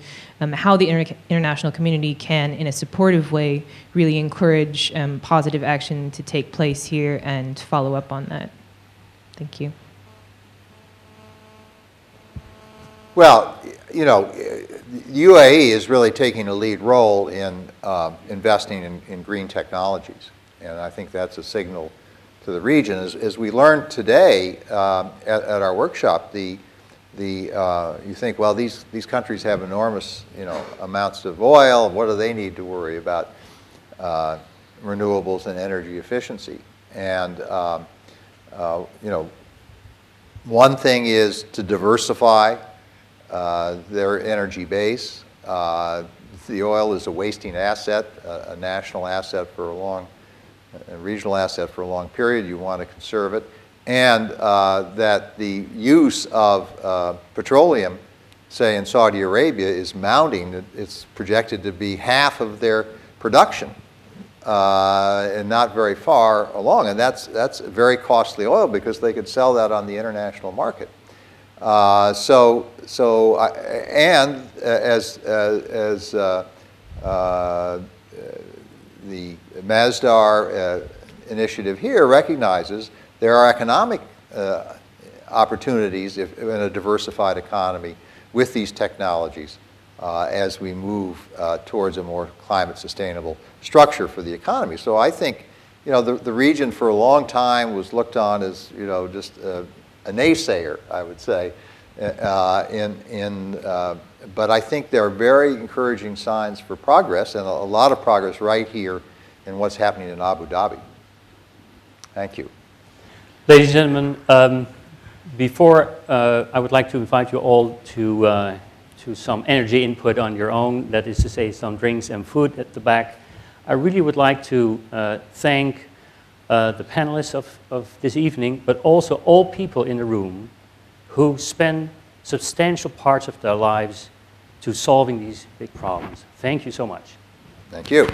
how the international community can, in a supportive way, really encourage positive action to take place here and follow up on that. Thank you. Well, you know, UAE is really taking a lead role in investing in green technologies, and I think that's a signal to the region. As we learned today at our workshop, you think, well, these countries have enormous, amounts of oil. What do they need to worry about? Renewables and energy efficiency. And one thing is to diversify their energy base. The oil is a wasting asset, a national asset for a regional asset for a long period. You want to conserve it. And that the use of petroleum, say in Saudi Arabia, is mounting. It's projected to be half of their production and not very far along. And that's very costly oil because they could sell that on the international market. As the Masdar initiative here recognizes, there are economic opportunities in a diversified economy with these technologies as we move towards a more climate sustainable structure for the economy. So I think, the region for a long time was looked on as, just a naysayer, I would say. But I think there are very encouraging signs for progress, and a lot of progress right here in what's happening in Abu Dhabi. Thank you. Ladies and gentlemen, before I would like to invite you all to some energy input on your own, that is to say some drinks and food at the back. I really would like to thank the panelists of this evening, but also all people in the room who spend substantial parts of their lives to solving these big problems. Thank you so much. Thank you.